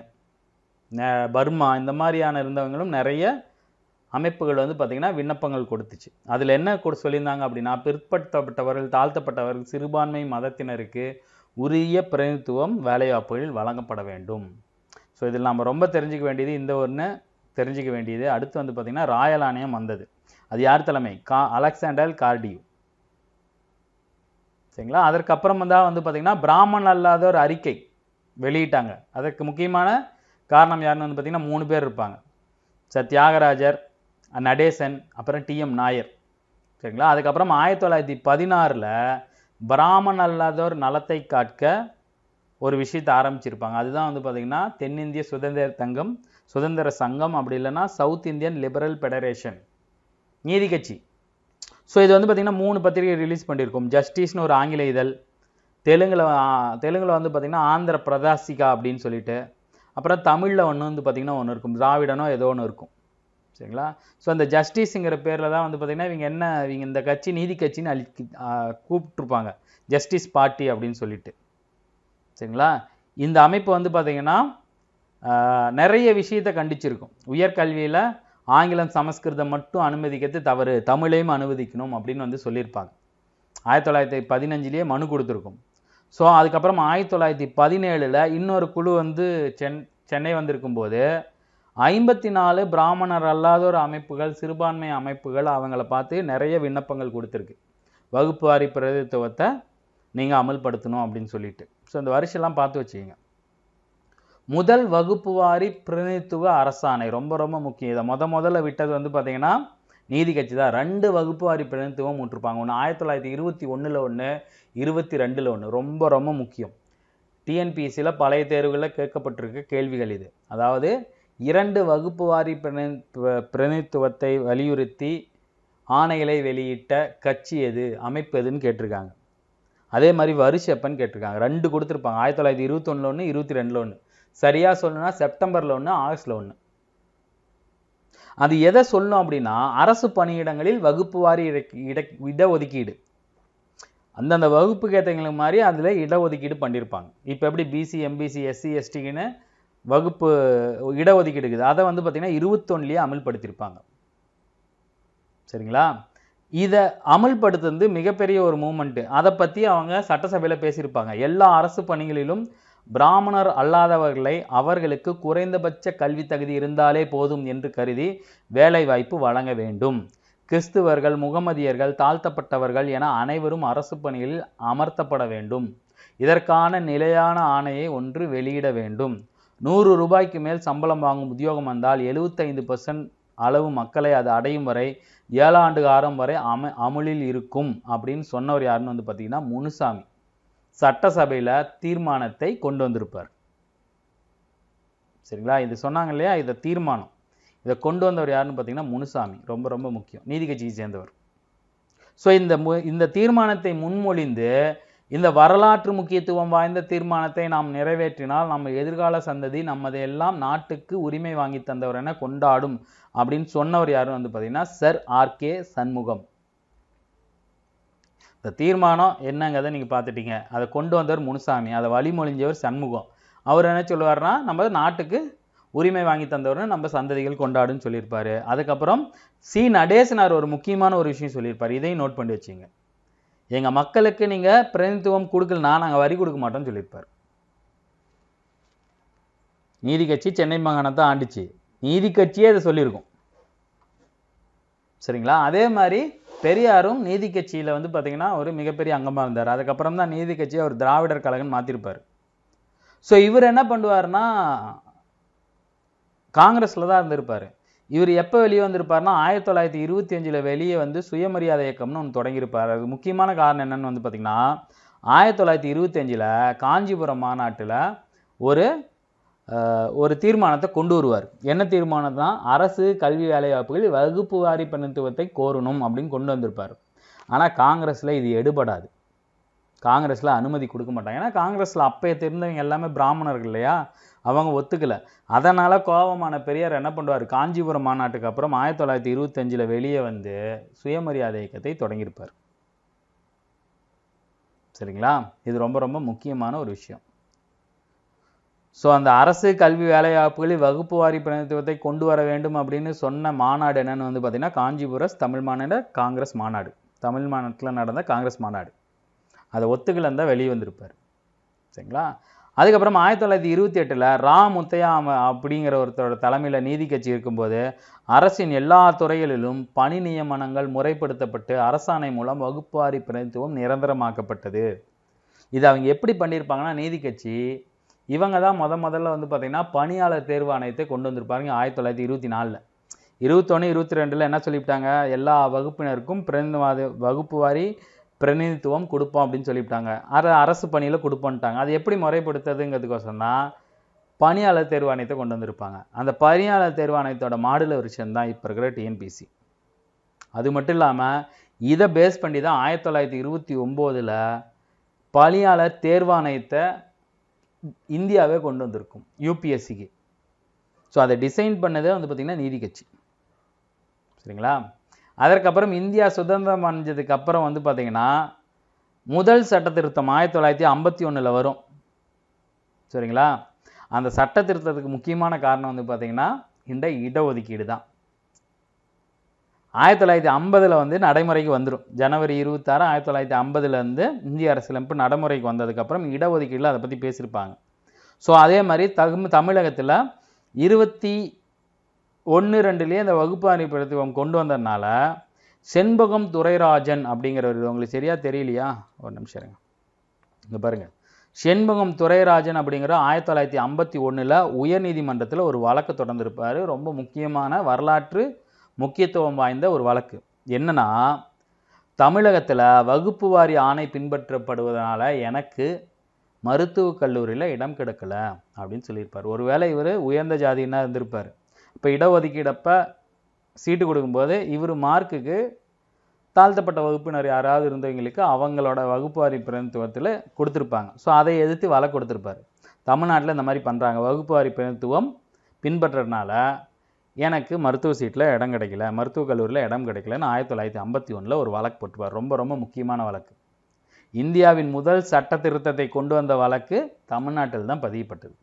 பர்மா இந்த மாதிரியான இருந்தவங்களும் நிறைய அமைப்புகள் வந்து பார்த்திங்கன்னா விண்ணப்பங்கள் கொடுத்துச்சு. அதில் என்ன சொல்லியிருந்தாங்க அப்படின்னா பிற்படுத்தப்பட்டவர்கள், தாழ்த்தப்பட்டவர்கள், சிறுபான்மை மதத்தினருக்கு உரிய பிரதிநிதித்துவம் வேலைவாய்ப்புகளில் வழங்கப்பட வேண்டும். ஸோ இதில் நம்ம ரொம்ப தெரிஞ்சிக்க வேண்டியது இந்த ஒன்று தெரிஞ்சிக்க வேண்டியது. அடுத்து வந்து பார்த்திங்கன்னா ராயல் ஆணையம் வந்தது. அது யார் தலைமை? Alexander cardio. சரிங்களா? அதற்கப்புறம் தான் வந்து பார்த்திங்கன்னா பிராமணன் அல்லாத ஒரு அறிக்கை வெளியிட்டாங்க. அதற்கு முக்கியமான காரணம் யாருன்னு வந்து பார்த்திங்கன்னா 3 பேர் இருப்பாங்க. தியாகராஜர், நடேசன், அப்புறம் TM நாயர். சரிங்களா? அதுக்கப்புறம் 1916 பிராமணன் அல்லாதோர் நலத்தை காக்க ஒரு விஷயத்தை ஆரம்பிச்சிருப்பாங்க. அதுதான் வந்து பார்த்திங்கன்னா தென்னிந்திய சுதந்திர சங்கம் அப்படி இல்லைன்னா சவுத் இந்தியன் லிபரல் ஃபெடரேஷன் நீதி கட்சி. ஸோ இது வந்து பார்த்திங்கன்னா 3 பத்திரிகை ரிலீஸ் பண்ணியிருக்கும். ஜஸ்டிஸ்னு ஒரு ஆங்கில இதழ், தெலுங்கில் வந்து பார்த்திங்கன்னா ஆந்திர பிரதாசிகா அப்படின்னு சொல்லிட்டு, அப்புறம் தமிழில் வந்து பார்த்திங்கன்னா ஒன்று இருக்கும், திராவிடனோ ஏதோ ஒன்று இருக்கும். சரிங்களா? ஸோ அந்த ஜஸ்டிஸுங்கிற பேரில் தான் வந்து பார்த்திங்கன்னா இவங்க இந்த கட்சி நீதி கட்சின்னு கூப்பிட்டுருப்பாங்க, ஜஸ்டிஸ் பார்ட்டி அப்படின்னு சொல்லிட்டு. சரிங்களா? இந்த அமைப்பு வந்து பார்த்திங்கன்னா நிறைய விஷயத்தை கண்டிச்சிருக்கும். உயர்கல்வியில் ஆங்கிலம் சமஸ்கிருதம் மட்டும் அனுமதிக்கிறது தவறு, தமிழையும் அனுமதிக்கணும் அப்படின்னு வந்து சொல்லியிருப்பாங்க. 1915 மனு கொடுத்துருக்கும். ஸோ அதுக்கப்புறம் 1917 இன்னொரு குழு வந்து சென்னை வந்திருக்கும் போது 54 பிராமணர் அல்லாதோர் அமைப்புகள், சிறுபான்மை அமைப்புகள் அவங்கள பார்த்து நிறைய விண்ணப்பங்கள் கொடுத்துருக்கு. வகுப்பு வாரி பிரதிநிதித்துவத்தை நீங்கள் அமல்படுத்தணும் அப்படின்னு சொல்லிட்டு. ஸோ இந்த வருஷம்லாம் பார்த்து வச்சுக்கோங்க. முதல் வகுப்பு வாரி பிரதிநிதித்துவ அரசாணை ரொம்ப ரொம்ப முக்கியம். இதை முதல்ல விட்டது வந்து பார்த்திங்கன்னா நீதி கட்சி தான். 2 வகுப்பு வாரி பிரதிநிதித்துவம் விட்டுருப்பாங்க. ஒன்று 1921 ஒன்று, 22 ஒன்று. ரொம்ப ரொம்ப முக்கியம். TNPSCயில் பழைய தேர்வுகளில் கேட்கப்பட்டிருக்க கேள்விகள் இது. அதாவது 2 வகுப்பு வாரி பிரதிநிதித்துவத்தை வலியுறுத்தி ஆணைகளை வெளியிட்ட கட்சி எது, அமைப்பு எதுன்னு கேட்டிருக்காங்க. அதே மாதிரி வருஷப்பன்னு கேட்டிருக்காங்க. 2 கொடுத்துருப்பாங்க. 1921 ஒன்று, 22 ஒன்று. சரியாக சொல்லணும்னா செப்டம்பரில் ஒன்று, ஆகஸ்டில் ஒன்று. அது எதை சொல்லணும் அப்படின்னா அரசு பணியிடங்களில் வகுப்பு வாரி இடஒதுக்கீடு, அந்தந்த வகுப்புக்கு ஏற்றவங்களுக்கு மாதிரி அதில் இடஒதுக்கீடு பண்ணியிருப்பாங்க. இப்போ எப்படி BC, MBC, SC, STக்குன்னு வகுப்பு இடஒதுக்கீடு இருக்குது, அதை வந்து பார்த்திங்கன்னா 21 அமல்படுத்தியிருப்பாங்க. சரிங்களா? இதை அமல்படுத்துறது மிகப்பெரிய ஒரு மூமெண்ட்டு. அதை பற்றி அவங்க சட்டசபையில் பேசியிருப்பாங்க. எல்லா அரசு பணிகளிலும் பிராமணர் அல்லாதவர்களை அவர்களுக்கு குறைந்தபட்ச கல்வி தகுதி இருந்தாலே போதும் என்று கருதி வேலை வாய்ப்பு வழங்க வேண்டும். கிறிஸ்துவர்கள், முகமதியர்கள், தாழ்த்தப்பட்டவர்கள் என அனைவரும் அரசு பணிகளில் அமர்த்தப்பட வேண்டும். இதற்கான நிலையான ஆணையை ஒன்று வெளியிட வேண்டும். 100 ரூபாய்க்கு மேல் சம்பளம் வாங்கும் உத்தியோகம் வந்தால் 75% அளவு மக்களை அது அடையும் வரை 7 ஆண்டு காலம் வரை அமுலில் இருக்கும் அப்படின்னு சொன்னவர் யாருன்னு வந்து பார்த்தீங்கன்னா முனுசாமி சட்டசபையில் தீர்மானத்தை கொண்டு வந்திருப்பார். சரிங்களா? இது சொன்னாங்க இல்லையா, இதை தீர்மானம், இதை கொண்டு வந்தவர் யாருன்னு பார்த்தீங்கன்னா முனுசாமி. ரொம்ப ரொம்ப முக்கியம், நீதி கட்சியை சேர்ந்தவர். ஸோ இந்த தீர்மானத்தை முன்மொழிந்து இந்த வரலாற்று முக்கியத்துவம் வாய்ந்த தீர்மானத்தை நாம் நிறைவேற்றினால் நம்ம எதிர்கால சந்ததி நம்மதையெல்லாம் நாட்டுக்கு உரிமை வாங்கி தந்தவர் என கொண்டாடும் அப்படின்னு சொன்னவர் யாரும் வந்து பார்த்தீங்கன்னா சர் ஆர்.கே. சண்முகம். இந்த தீர்மானம் என்னங்கிறத நீங்கள் பார்த்துட்டீங்க. அதை கொண்டு வந்தவர் முனுசாமி, அதை வழிமொழிஞ்சவர் சண்முகம். அவர் என்ன சொல்லுவார்னா, நம்ம நாட்டுக்கு உரிமை வாங்கி தந்தவர்னு நம்ம சந்ததிகள் கொண்டாடுன்னு சொல்லியிருப்பாரு. அதுக்கப்புறம் சி நடேசனார் ஒரு முக்கியமான ஒரு விஷயம் சொல்லியிருப்பார், இதையும் நோட் பண்ணி வச்சுங்க. எங்கள் மக்களுக்கு நீங்கள் பிரதிநிதித்துவம் கொடுக்கலனா நாங்கள் வரி கொடுக்க மாட்டோம்னு சொல்லியிருப்பார். நீதி கட்சி சென்னை மாகாணத்தை ஆண்டுச்சு, நீதி கட்சியே அதை சொல்லியிருக்கும். சரிங்களா? அதே மாதிரி பெரியாரும் நீதி கட்சியில் வந்து பார்த்தீங்கன்னா ஒரு மிகப்பெரிய அங்கமாக இருந்தார். அதுக்கப்புறம் தான் நீதி கட்சியை அவர் திராவிடர் கழகம் மாற்றிருப்பார். ஸோ இவர் என்ன பண்ணுவார்னா காங்கிரஸில் தான் இருந்திருப்பார். இவர் எப்போ வெளியே வந்திருப்பார்னா 1925 வெளியே வந்து சுயமரியாதை இயக்கம்னு ஒன்று தொடங்கியிருப்பார். அது முக்கியமான காரணம் என்னன்னு வந்து பார்த்தீங்கன்னா 1925 காஞ்சிபுரம் மாநாட்டில் ஒரு தீர்மானத்தை கொண்டு வருவார். என்ன தீர்மானம் தான்? அரசு கல்வி வேலைவாய்ப்புகளில் வகுப்பு வாரி பிரதிநிதித்துவத்தை கோரணும் அப்படின்னு கொண்டு வந்திருப்பார். ஆனால் காங்கிரஸில் இது எடுபடாது. காங்கிரஸில் அனுமதி கொடுக்க மாட்டாங்க. ஏன்னா காங்கிரஸில் அப்போ தெரிந்தவங்க எல்லாமே பிராமணர்கள் இல்லையா, அவங்க ஒத்துக்கலை. அதனால் கோபமான பெரியார் என்ன பண்ணுவார், காஞ்சிபுரம் மாநாட்டுக்கு அப்புறம் 1925 வெளியே வந்து சுயமரியாதை இயக்கத்தை தொடங்கியிருப்பார். சரிங்களா? இது ரொம்ப ரொம்ப முக்கியமான ஒரு விஷயம். ஸோ அந்த அரசு கல்வி வேலைவாய்ப்புகளில் வகுப்பு வாரி பிரதிநிதித்துவத்தை கொண்டு வர வேண்டும் அப்படின்னு சொன்ன மாநாடு என்னன்னு வந்து பார்த்தீங்கன்னா காஞ்சிபுரம் தமிழ் மாநில காங்கிரஸ் மாநாடு. தமிழ் மாநிலத்தில் நடந்த காங்கிரஸ் மாநாடு. அதை ஒத்துக்கலன்னு தான் வெளியே வந்திருப்பார். சரிங்களா? அதுக்கப்புறம் 1928 ரா முத்தையா அப்படிங்கிற ஒருத்தரோட தலைமையில் நீதி கட்சி இருக்கும்போது அரசின் எல்லா துறைகளிலும் பணி நியமனங்கள் முறைப்படுத்தப்பட்டு அரசாணை மூலம் வகுப்புவாரி பிரதிநிதித்துவம் நிரந்தரமாக்கப்பட்டது. இது அவங்க எப்படி பண்ணியிருப்பாங்கன்னா, நீதி கட்சி இவங்க தான் முதல்ல வந்து பார்த்தீங்கன்னா பணியாளர் தேர்வு ஆணையத்தை கொண்டு வந்திருப்பாங்க 1924. 21, 22 என்ன சொல்லிவிட்டாங்க, எல்லா வகுப்பினருக்கும் வகுப்பு வாரி பிரதிநிதித்துவம் கொடுப்போம் அப்படின்னு சொல்லிவிட்டாங்க. அரசு பணியில் கொடுப்போன்ட்டாங்க. அது எப்படி முறைப்படுத்துறதுங்கிறதுக்கோசரம் தான் பணியாளர் தேர்வு ஆணையத்தை கொண்டு வந்திருப்பாங்க. அந்த பணியாளர் தேர்வு ஆணையத்தோட மாடுலர் வெர்ஷன் தான் இப்போ இருக்கிற டிஎன்பிசி. அது மட்டும் இல்லாமல் இதை பேஸ் பண்ணி தான் 1929 பணியாளர் தேர்வாணையத்தை இந்தியாவே கொண்டு வந்திருக்கும் யூபிஎஸ்சிக்கு. ஸோ அதை டிசைன் பண்ணதே வந்து பார்த்திங்கன்னா நீதி கட்சி. சரிங்களா? அதற்கப்புறம் இந்தியா சுதந்திரம் அடைஞ்சதுக்கு அப்புறம் வந்து பார்த்திங்கன்னா முதல் சட்ட திருத்தம் 1951 வரும். சரிங்களா? அந்த சட்ட திருத்தத்துக்கு முக்கியமான காரணம் வந்து பார்த்திங்கன்னா இந்த இடஒதுக்கீடு தான். 1950 வந்து நடைமுறைக்கு வந்துடும். ஜனவரி 26, 1950 இந்திய அரசியலமைப்பு நடைமுறைக்கு வந்ததுக்கப்புறம் இடஒதுக்கீடில் அதை பற்றி பேசியிருப்பாங்க. ஸோ அதே மாதிரி தமிழகத்தில் 21-2 இந்த வகுப்பாரி பிரதித்துவம் கொண்டு வந்ததுனால செண்பகம் துரைராஜன் அப்படிங்கிறவர், உங்களுக்கு சரியாக தெரியலையா, ஒரு நிமிஷம் இருங்க, இங்கே பாருங்கள். செண்பகம் துரைராஜன் அப்படிங்கிற 1951 உயர்நீதிமன்றத்தில் ஒரு வழக்கு தொடர்ந்திருப்பார். ரொம்ப முக்கியமான வரலாற்று முக்கியத்துவம் வாய்ந்த ஒரு வழக்கு. என்னன்னா, தமிழகத்தில் வகுப்பு வாரி ஆணை பின்பற்றப்படுவதனால எனக்கு மருத்துவக் கல்லூரியில் இடம் கிடைக்கல அப்படின்னு சொல்லியிருப்பார். ஒருவேளை இவர் உயர்ந்த ஜாதின்னா இருந்திருப்பார். இப்போ இடஒதுக்கீடப்ப சீட்டு கொடுக்கும்போது இவர் மார்க்குக்கு தாழ்த்தப்பட்ட வகுப்பினர் யாராவது இருந்தவங்களுக்கு அவங்களோட வகுப்பு வாரி பிரதிநிதித்துவத்தில் கொடுத்துருப்பாங்க. ஸோ அதை எதிர்த்து வழக்கு கொடுத்துருப்பார். தமிழ்நாட்டில் இந்த மாதிரி பண்ணுறாங்க, வகுப்பு வாரி பிரதிநிதித்துவம் பின்பற்றதுனால எனக்கு மருத்துவ சீட்டில் இடம் கிடைக்கல, மருத்துவக் கல்லூரியில் இடம் கிடைக்கலன்னு 1951 ஒரு வழக்கு போட்டுருவார். ரொம்ப ரொம்ப முக்கியமான வழக்கு. இந்தியாவின் முதல் சட்ட திருத்தத்தை கொண்டு வந்த வழக்கு தமிழ்நாட்டில் தான் பதியப்பட்டது.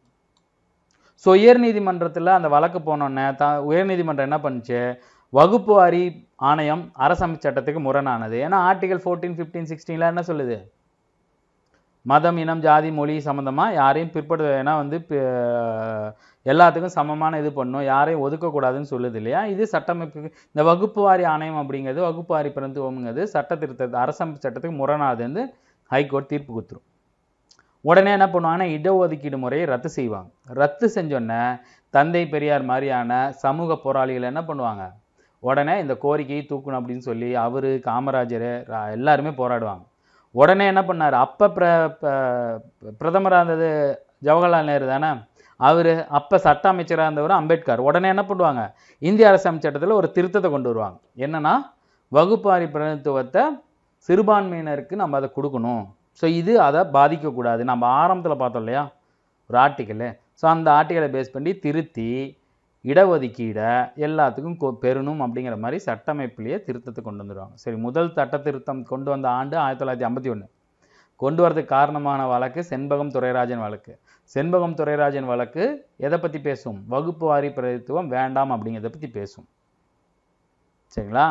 ஸோ உயர்நீதிமன்றத்தில் அந்த வழக்கு போனோன்னே உயர்நீதிமன்றம் என்ன பண்ணுச்சு, வகுப்பு வாரி ஆணையம் அரசமைப்பு சட்டத்துக்கு முரணானது. ஏன்னா ஆர்டிகல் 14, 15, 16 என்ன சொல்லுது, மதம், இனம், ஜாதி, மொழி சம்மந்தமாக யாரையும் ஏன்னா வந்து எல்லாத்துக்கும் சமமான இது பண்ணும், யாரையும் ஒதுக்கக்கூடாதுன்னு சொல்லுது இல்லையா. இது சட்டமைப்புக்கு இந்த வகுப்பு வாரி ஆணையம் அப்படிங்கிறது, வகுப்பு வாரி பிரதிநிதித்துவம்ங்கிறது சட்ட திருத்த அரசமைப்பு சட்டத்துக்கு முரணானது ஹைகோர்ட் தீர்ப்பு கொடுத்துரும். உடனே என்ன பண்ணுவாங்கன்னா இடஒதுக்கீடு முறையை ரத்து செய்வாங்க. ரத்து செஞ்சோன்னே தந்தை பெரியார் மாதிரியான சமூக போராளிகள் என்ன பண்ணுவாங்க, உடனே இந்த கோரிக்கையை தூக்கணும் அப்படின்னு சொல்லி அவர், காமராஜர் எல்லாருமே போராடுவாங்க. உடனே என்ன பண்ணார், அப்போ பிரதமராக இருந்தது ஜவஹர்லால் நேரு தானே, அவர் அப்போ சட்ட அமைச்சராக இருந்தவர் அம்பேத்கர். உடனே என்ன பண்ணுவாங்க, இந்திய அரசியலமைப்பு சட்டத்தில் ஒரு திருத்தத்தை கொண்டு வருவாங்க. என்னன்னா, வகுப்பாரி பிரதிநிதித்துவத்தை சிறுபான்மையினருக்கு நம்ம அதை கொடுக்கணும். ஸோ இது அதை பாதிக்கக்கூடாது. நம்ம ஆரம்பத்தில் பார்த்தோம் இல்லையா ஒரு ஆர்டிக்கலு, ஸோ அந்த ஆர்டிக்கலை பேஸ் பண்ணி திருத்தி இடஒதுக்கீடை எல்லாத்துக்கும் பெறணும் அப்படிங்கிற மாதிரி சட்டமைப்புலேயே திருத்தத்தை கொண்டு வந்துடுவாங்க. சரி, முதல் சட்ட திருத்தம் கொண்டு வந்த ஆண்டு 1951. கொண்டு வரதுக்கு காரணமான வழக்கு செண்பகம் துரைராஜன் வழக்கு. செண்பகம் துரைராஜன் வழக்கு எதை பற்றி பேசும், வகுப்பு வாரி பிரதித்துவம் வேண்டாம் அப்படிங்கிறத பற்றி பேசும். சரிங்களா?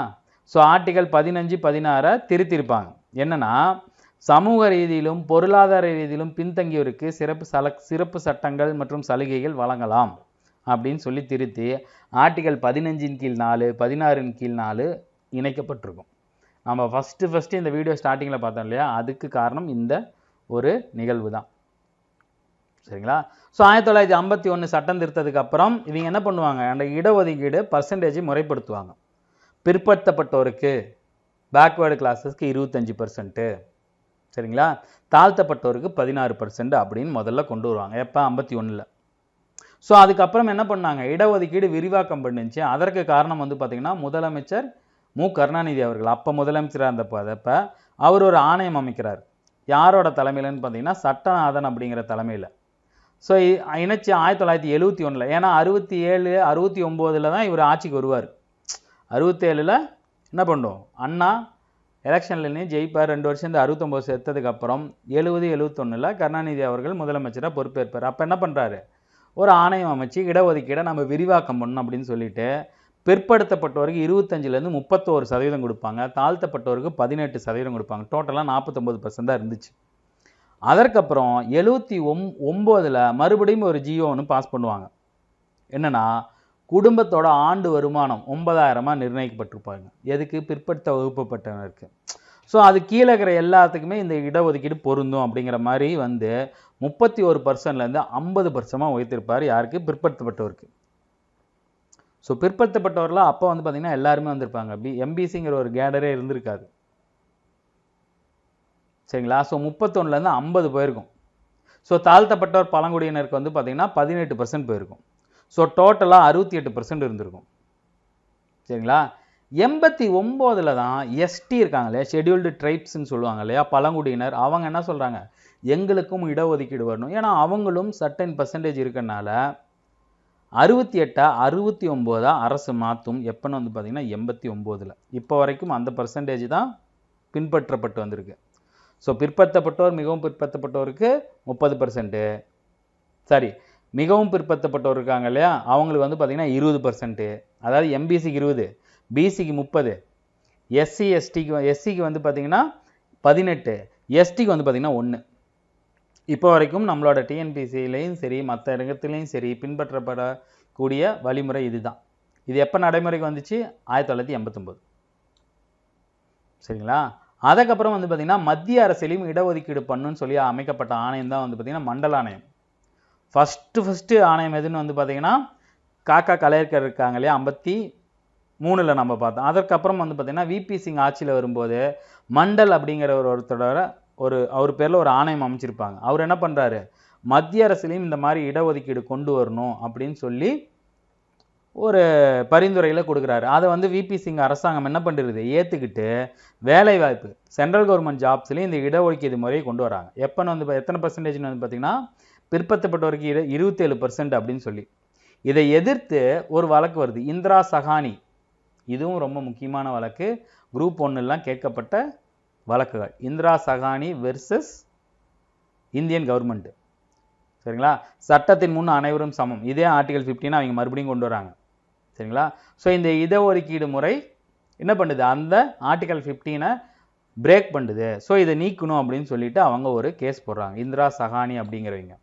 So article 15, 16 திருத்திருப்பாங்க. என்னன்னா, சமூக ரீதியிலும் பொருளாதார ரீதியிலும் பின்தங்கியோருக்கு சிறப்பு சட்டங்கள் மற்றும் சலுகைகள் வழங்கலாம் அப்படின்னு சொல்லி திருத்தி ஆர்டிகல் 15 கீழ் 4, 16 கீழ் 4 இணைக்கப்பட்டிருக்கும். நம்ம ஃபஸ்ட்டு இந்த வீடியோ ஸ்டார்டிங்கில் பார்த்தோம் இல்லையா, அதுக்கு காரணம் இந்த ஒரு நிகழ்வு தான். சரிங்களா? ஸோ 1951 சட்டம் திருத்ததுக்கு அப்புறம் இவங்க என்ன பண்ணுவாங்க, அந்த இடஒதுக்கீடு பர்சன்டேஜ் முறைப்படுத்துவாங்க. பிற்படுத்தப்பட்டோருக்கு பேக்வேர்டு கிளாஸஸ்க்கு 25%, சரிங்களா, தாழ்த்தப்பட்டோருக்கு 16% அப்படின்னு முதல்ல கொண்டு வருவாங்க. எப்போ, 51. ஸோ அதுக்கப்புறம் என்ன பண்ணாங்க, இடஒதுக்கீடு விரிவாக்கம் பண்ணுச்சு. அதற்கு காரணம் வந்து பார்த்திங்கன்னா, முதலமைச்சர் மு கருணாநிதி அவர்கள் அப்போ முதலமைச்சராக இருந்தப்போ அவர் ஒரு ஆணையம் அமைக்கிறார். யாரோட தலைமையிலன்னு பார்த்தீங்கன்னா, சட்டநாதன் அப்படிங்கிற தலைமையில். ஸோ இணைச்சி 1971, ஏன்னா 67, 69 தான் இவர் ஆட்சிக்கு வருவார். 67 என்ன பண்ணுறோம், அண்ணா எலெக்ஷன்லேயும் ஜெயிப்பார். 2 வருஷம் இந்த 69 செத்ததுக்கப்புறம் 70, 71 கருணாநிதி அவர்கள் முதலமைச்சராக பொறுப்பேற்பார். அப்போ என்ன பண்ணுறாரு, ஒரு ஆணையம் அமைச்சு இடஒதுக்கீடை நம்ம விரிவாக்கம் பண்ணணும் அப்படின்னு சொல்லிட்டு பிற்படுத்தப்பட்டவருக்கு 25லேருந்து 31% கொடுப்பாங்க, தாழ்த்தப்பட்டவருக்கு 18% கொடுப்பாங்க. டோட்டலாக 49% தான் இருந்துச்சு. அதற்கப்புறம் 79 மறுபடியும் ஒரு ஜியோ ஒன்று பாஸ் பண்ணுவாங்க. என்னன்னா, குடும்பத்தோட ஆண்டு வருமானம் 9000 நிர்ணயிக்கப்பட்டிருப்பாங்க. எதுக்கு, பிற்படுத்த வகுப்பப்பட்டவருக்கு. ஸோ அது கீழே இருக்கிற எல்லாத்துக்குமே இந்த இடஒதுக்கீடு பொருந்தும் அப்படிங்கிற மாதிரி வந்து 31%லேருந்து 50% உயர்த்திருப்பார். யாருக்கு, பிற்படுத்தப்பட்டவருக்கு. ஸோ பிற்படுத்தப்பட்டவர்கள் அப்போ வந்து பார்த்திங்கன்னா எல்லாருமே வந்திருப்பாங்க. எம்பிசிங்கிற ஒரு கேடரே இருந்திருக்காது. சரிங்களா? ஸோ 31லேருந்து 50 போயிருக்கும். ஸோ தாழ்த்தப்பட்டவர் பழங்குடியினருக்கு வந்து பார்த்திங்கன்னா 18% போயிருக்கும். ஸோ டோட்டலாக 68% இருந்திருக்கும். சரிங்களா? 89 தான் எஸ்டி இருக்காங்க இல்லையா, ஷெட்யூல்டு ட்ரைப்ஸ்ன்னு சொல்லுவாங்க இல்லையா, பழங்குடியினர். அவங்க என்ன சொல்கிறாங்க, எங்களுக்கும் இடஒதுக்கீடு வரணும். ஏன்னா அவங்களும் சர்டன் பர்சன்டேஜ் இருக்கனால 68 69 அரசு மாற்றும். எப்போன்னு வந்து பார்த்திங்கன்னா 89. இப்போ வரைக்கும் அந்த பர்சன்டேஜ் தான் பின்பற்றப்பட்டு வந்திருக்கு. ஸோ பிற்படுத்தப்பட்டோர், மிகவும் பிற்படுத்தப்பட்டோருக்கு 30%, சாரி மிகவும் பிற்படுத்தப்பட்டோர் இருக்காங்க இல்லையா, அவங்களுக்கு வந்து பார்த்திங்கன்னா 20%, அதாவது எம்பிசிக்கு 20, பிசிக்கு 30, எஸ்சிக்கு வந்து பார்த்திங்கன்னா 18, எஸ்டிக்கு வந்து பார்த்திங்கன்னா 1. இப்போ வரைக்கும் நம்மளோட டிஎன்பிசிலையும் சரி மற்ற இடத்துலையும் சரி பின்பற்றப்படக்கூடிய வழிமுறை இதுதான். இது எப்போ நடைமுறைக்கு வந்துச்சு, 1989. சரிங்களா? அதுக்கப்புறம் வந்து பார்த்திங்கன்னா மத்திய அரசியலையும் இடஒதுக்கீடு பண்ணுன்னு சொல்லி அமைக்கப்பட்ட ஆணையம் தான் வந்து பார்த்திங்கன்னா மண்டல ஆணையம். ஃபஸ்ட்டு ஆணையம் எதுன்னு வந்து பார்த்திங்கன்னா காக்கா கலையர்கர் இருக்காங்க இல்லையா, 53 நம்ம பார்த்தோம். அதற்கப்புறம் வந்து பார்த்திங்கன்னா விபி சிங் ஆட்சியில் வரும்போது மண்டல் அப்படிங்கிற ஒருத்தரோட அவர் பேரில் ஒரு ஆணையம் அமைச்சிருப்பாங்க. அவர் என்ன பண்ணுறாரு, மத்திய அரசுலையும் இந்த மாதிரி இடஒதுக்கீடு கொண்டு வரணும் அப்படின்னு சொல்லி ஒரு பரிந்துரையில் கொடுக்குறாரு. அதை வந்து விபி சிங் அரசாங்கம் என்ன பண்ணுறது, ஏற்றுக்கிட்டு வேலைவாய்ப்பு சென்ட்ரல் கவர்மெண்ட் ஜாப்ஸ்லேயும் இந்த இடஒதுக்கீடு முறையை கொண்டு வராங்க. எப்போன்னு வந்து எத்தனை பர்சன்டேஜ்னு வந்து பார்த்திங்கன்னா பிற்படுத்தப்பட்டவருக்கு 27% அப்படின்னு சொல்லி. இதை எதிர்த்து ஒரு வழக்கு வருது, இந்திரா சகானி. இதுவும் ரொம்ப முக்கியமான வழக்கு, குரூப் 1 கேட்கப்பட்ட வழக்குகள். Indira Sahni versus Indian government. சரிங்களா? சட்டத்தின் முன் அனைவரும் சமம், இதே ஆர்டிகல் 15 அவங்க மறுபடியும் கொண்டு வராங்க. சரிங்களா? ஸோ இந்த இடஒதுக்கீடு முறை என்ன பண்ணுது, அந்த ஆர்டிகல் 15 பிரேக் பண்ணுது. ஸோ இதை நீக்கணும் அப்படின்னு சொல்லிட்டு அவங்க ஒரு கேஸ் போடுறாங்க, இந்திரா சகானி அப்படிங்கிறவங்க.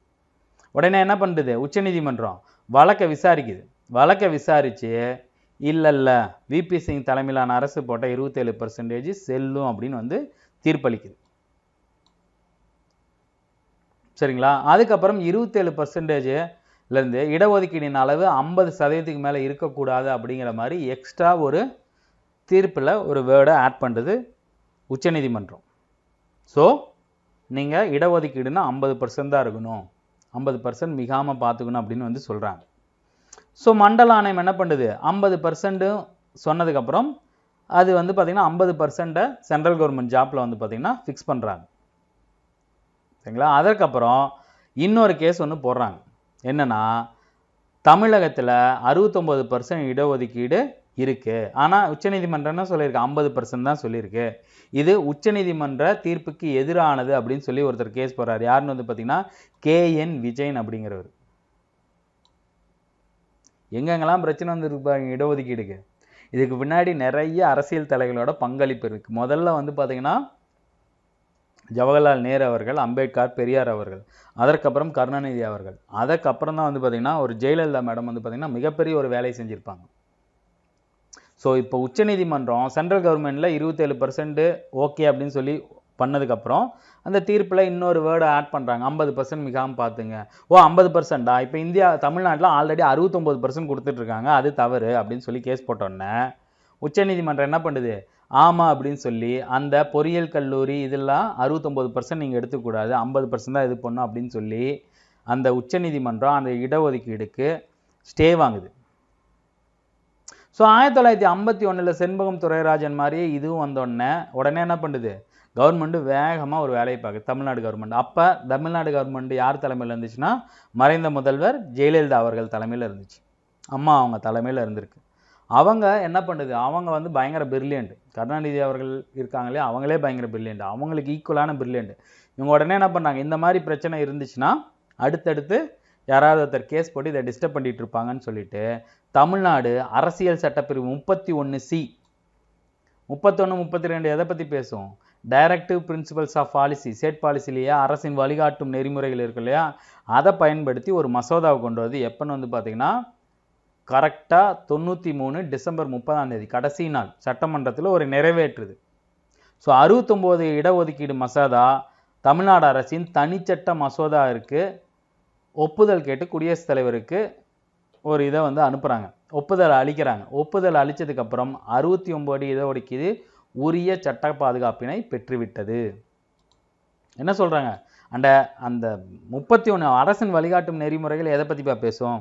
உடனே என்ன பண்ணுறது, உச்சநீதிமன்றம் வழக்கை விசாரிக்குது. வழக்கை விசாரித்து இல்லை விபி சிங் தலைமையிலான அரசு போட்ட 27% செல்லும் அப்படின்னு வந்து தீர்ப்பளிக்குது. சரிங்களா? அதுக்கப்புறம் 27%லேருந்து இடஒதுக்கீடின் அளவு 50%க்கு மேலே இருக்கக்கூடாது அப்படிங்கிற மாதிரி எக்ஸ்ட்ரா ஒரு தீர்ப்பில் ஒரு வேர்டை ஆட் பண்ணுறது உச்சநீதிமன்றம். ஸோ நீங்கள் இடஒதுக்கீடுன்னா 50% தான் இருக்கணும் 50% மிகாமல் பார்த்துக்கணும் அப்படின்னு வந்து சொல்கிறாங்க. ஸோ மண்டல ஆணையம் என்ன பண்ணுது, 50% சொன்னதுக்கப்புறம் அது வந்து பார்த்திங்கன்னா 50% சென்ட்ரல் கவர்மெண்ட் ஜாப்பில் வந்து பார்த்திங்கன்னா ஃபிக்ஸ் பண்ணுறாங்க. சரிங்களா? அதற்கப்புறம் இன்னொரு கேஸ் ஒன்று போடுறாங்க. என்னென்னா, தமிழகத்தில் 69% இடஒதுக்கீடு இருக்குது. ஆனால் உச்சநீதிமன்றம் என்ன சொல்லியிருக்கு, 50% தான் சொல்லியிருக்கு. இது உச்சநீதிமன்ற தீர்ப்புக்கு எதிரானது அப்படின்னு சொல்லி ஒருத்தர் கேஸ் போடுறாரு. யாருன்னு வந்து பார்த்தீங்கன்னா KN விஜயன் அப்படிங்கிறவர். எங்கெங்கெல்லாம் பிரச்சனை வந்துருக்கு பாருங்க இடஒதுக்கீடுக்கு. இதுக்கு பின்னாடி நிறைய அரசியல் தலைகளோட பங்களிப்பு இருக்குது. முதல்ல வந்து பார்த்தீங்கன்னா ஜவஹர்லால் நேரு அவர்கள், அம்பேத்கர், பெரியார் அவர்கள், அதற்கப்புறம் கருணாநிதி அவர்கள், அதற்கப்புறம் தான் வந்து பார்த்திங்கன்னா ஒரு ஜெயலலிதா மேடம் வந்து பார்த்திங்கன்னா மிகப்பெரிய ஒரு வேலையை செஞ்சுருப்பாங்க. ஸோ இப்போ உச்சநீதிமன்றம் சென்ட்ரல் கவர்மெண்ட்டில் 27% ஓகே அப்படின்னு சொல்லி பண்ணதுக்கப்புறம் அந்த தீர்ப்பில் இன்னொரு வேர்டை ஆட் பண்ணுறாங்க, 50% மிகாமல் பார்த்துங்க. ஓ 50%டா, இப்போ தமிழ்நாட்டில் ஆல்ரெடி 69% கொடுத்துட்ருக்காங்க, அது தவறு அப்படின்னு சொல்லி கேஸ் போட்டோன்னே உச்சநீதிமன்றம் என்ன பண்ணுது, ஆமாம் அப்படின்னு சொல்லி அந்த பொறியியல் கல்லூரி இதெல்லாம் 69% நீங்கள் எடுத்துக்கூடாது, 50% தான் இது பண்ணும் அப்படின்னு சொல்லி அந்த உச்சநீதிமன்றம் அந்த இடஒதுக்கீடுக்கு ஸ்டே வாங்குது. ஸோ 1951 செண்பகம் துரைராஜன் மாதிரியே இதுவும் வந்தோடனே உடனே என்ன பண்ணுது, கவர்மெண்ட்டு வேகமாக ஒரு வேலையை பார்க்குது, தமிழ்நாடு கவர்மெண்ட். அப்போ தமிழ்நாடு கவர்மெண்ட் யார் தலைமையில் இருந்துச்சுன்னா மறைந்த முதல்வர் ஜெயலலிதா அவர்கள் தலைமையில் இருந்துச்சு. அம்மா அவங்க தலைமையில் இருந்திருக்கு. அவங்க என்ன பண்ணுது, அவங்க வந்து பயங்கர பிரில்லியண்ட். கருணாநிதி அவர்கள் இருக்காங்களே அவங்களே பயங்கர பிரில்லியண்ட், அவங்களுக்கு ஈக்குவலான பிரில்லியண்ட். இவங்க உடனே என்ன பண்ணாங்க, இந்த மாதிரி பிரச்சனை இருந்துச்சுன்னா அடுத்தடுத்து யாராவது ஒருத்தர் கேஸ் போட்டு இதை டிஸ்டர்ப் பண்ணிட்டு இருப்பாங்கன்னு சொல்லிட்டு தமிழ்நாடு அரசியல் சட்டப்பிரிவு 31C 31 32 எதை பற்றி பேசும், directive principles of policy, state பாலிசிலேயே அரசின் வழிகாட்டும் நெறிமுறைகள் இருக்கு இல்லையா, அதை பயன்படுத்தி ஒரு மசோதாவை கொண்டு வருது. எப்போன்னு வந்து பார்த்தீங்கன்னா கரெக்டாக 93 டிசம்பர் 30 கடைசி நாள் சட்டமன்றத்தில் ஒரு நிறைவேற்றுது. ஸோ 69 இடஒதுக்கீடு மசோதா தமிழ்நாடு அரசின் தனிச்சட்ட மசோதா இருக்குது, ஒப்புதல் கேட்டு குடியரசுத் தலைவருக்கு ஒரு இதை வந்து அனுப்புகிறாங்க, ஒப்புதல் அளிக்கிறாங்க. ஒப்புதல் அளித்ததுக்கப்புறம் 69 இடஒதுக்கீடு உரிய சட்ட பாதுகாப்பினை பெற்றுவிட்டது. என்ன சொல்கிறாங்க, அந்த 31 அரசின் வழிகாட்டும் நெறிமுறைகள் எதை பற்றி பேசும்.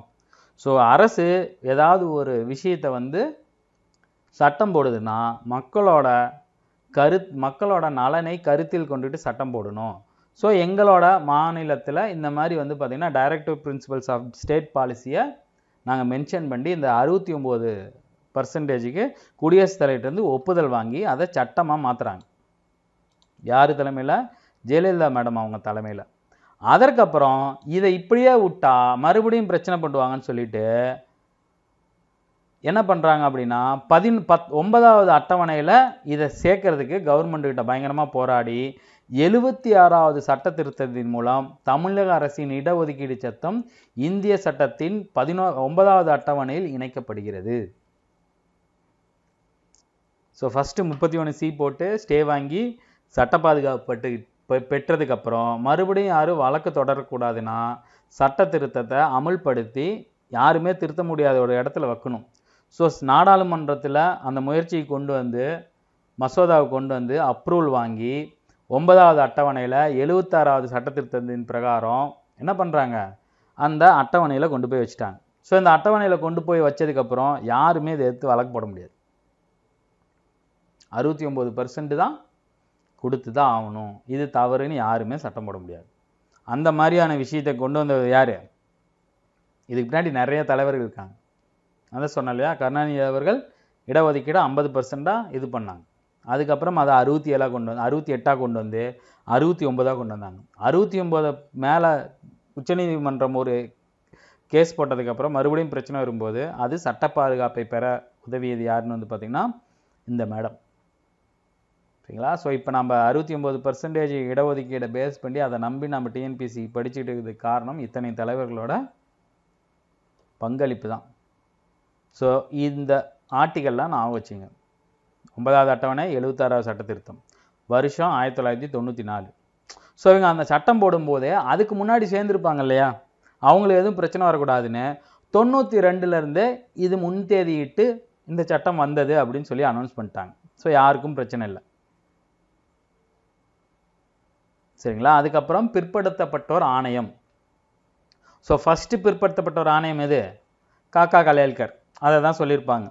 ஸோ அரசு ஏதாவது ஒரு விஷயத்தை வந்து சட்டம் போடுதுன்னா மக்களோட நலனை கருத்தில் கொண்டுட்டு சட்டம் போடணும். ஸோ எங்களோட மாநிலத்தில் இந்த மாதிரி வந்து பார்த்திங்கன்னா டைரக்டிவ் பிரின்சிபல்ஸ் ஆஃப் ஸ்டேட் பாலிசியை நாங்கள் மென்ஷன் பண்ணி இந்த 69% குடியரசுத் தலைவர்கிட்டருந்து ஒப்புதல் வாங்கி அதை சட்டமாக மாற்றுறாங்க. யார் தலைமையில், ஜெயலலிதா மேடம் அவங்க தலைமையில். அதற்கப்புறம் இதை இப்படியே விட்டா மறுபடியும் பிரச்சனை பண்ணுவாங்கன்னு சொல்லிட்டு என்ன பண்ணுறாங்க அப்படின்னா 9வது அட்டவணையில் இதை சேர்க்கறதுக்கு கவர்மெண்ட்டுக்கிட்ட பயங்கரமாக போராடி 76வது சட்ட திருத்தத்தின் மூலம் தமிழக அரசின் இடஒதுக்கீடு சட்டம் இந்திய சட்டத்தின் 9வது அட்டவணையில் இணைக்கப்படுகிறது. ஸோ ஃபஸ்ட்டு 31C போட்டு ஸ்டே வாங்கி சட்ட பாதுகாப்பு பெற்றதுக்கப்புறம் மறுபடியும் யாரும் வழக்கு தொடரக்கூடாதுன்னா சட்ட திருத்தத்தை அமுல்படுத்தி யாருமே திருத்த முடியாத ஒரு இடத்துல வைக்கணும். ஸோ நாடாளுமன்றத்தில் அந்த முயற்சியை கொண்டு வந்து மசோதாவை கொண்டு வந்து அப்ரூவல் வாங்கி 9வது அட்டவணையில் 76வது சட்ட திருத்தத்தின் பிரகாரம் என்ன பண்ணுறாங்க, அந்த அட்டவணையில் கொண்டு போய் வச்சுட்டாங்க. ஸோ இந்த அட்டவணையில் கொண்டு போய் வச்சதுக்கப்புறம் யாருமே இதை எடுத்து வழக்கு போட முடியாது. 69% தான் கொடுத்து தான் ஆகணும், இது தவறுன்னு யாருமே சட்டம் போட முடியாது. அந்த மாதிரியான விஷயத்தை கொண்டு வந்தது யார், இதுக்கு பின்னாடி நிறைய தலைவர்கள் இருக்காங்க. அதான் சொன்னேன் இல்லையா, கருணாநிதி அவர்கள் இடஒதுக்கீடு 50% இது பண்ணாங்க. அதுக்கப்புறம் அதை 67 கொண்டு வந்து 68 கொண்டு வந்து 69 கொண்டு வந்தாங்க. 69 மேலே உச்சநீதிமன்றம் ஒரு கேஸ் போட்டதுக்கப்புறம் மறுபடியும் பிரச்சனை வரும்போது அது சட்ட பாதுகாப்பை பெற உதவியது யாருன்னு வந்து பார்த்திங்கன்னா இந்த மேடம். சரிங்களா? ஸோ இப்போ நம்ம 69% இடஒதுக்கீடை பேஸ் பண்ணி அதை நம்பி நம்ம டிஎன்பிசி படிச்சுட்டு இருக்கிறதுக்கு காரணம் இத்தனை தலைவர்களோட பங்களிப்பு தான். ஸோ இந்த ஆர்டிகல்லாம் நான் வச்சுங்க. 9வது அட்டவணை 76வது சட்ட திருத்தம், வருஷம் 1994. ஸோ இவங்க அந்த சட்டம் போடும்போதே அதுக்கு முன்னாடி சேர்ந்துருப்பாங்க இல்லையா, அவங்களுக்கு எதுவும் பிரச்சனை வரக்கூடாதுன்னு 92லேருந்தே இது முன்தேதியிட்டு இந்த சட்டம் வந்தது அப்படின்னு சொல்லி அனௌன்ஸ் பண்ணிட்டாங்க. ஸோ யாருக்கும் பிரச்சனை இல்லை. சரிங்களா? அதுக்கப்புறம் பிற்படுத்தப்பட்டோர் ஆணையம் ஸோ ஃபஸ்ட்டு பிற்படுத்தப்பட்ட ஒரு ஆணையம் எது? காக்கா கலேல்கர். அதை தான் சொல்லியிருப்பாங்க.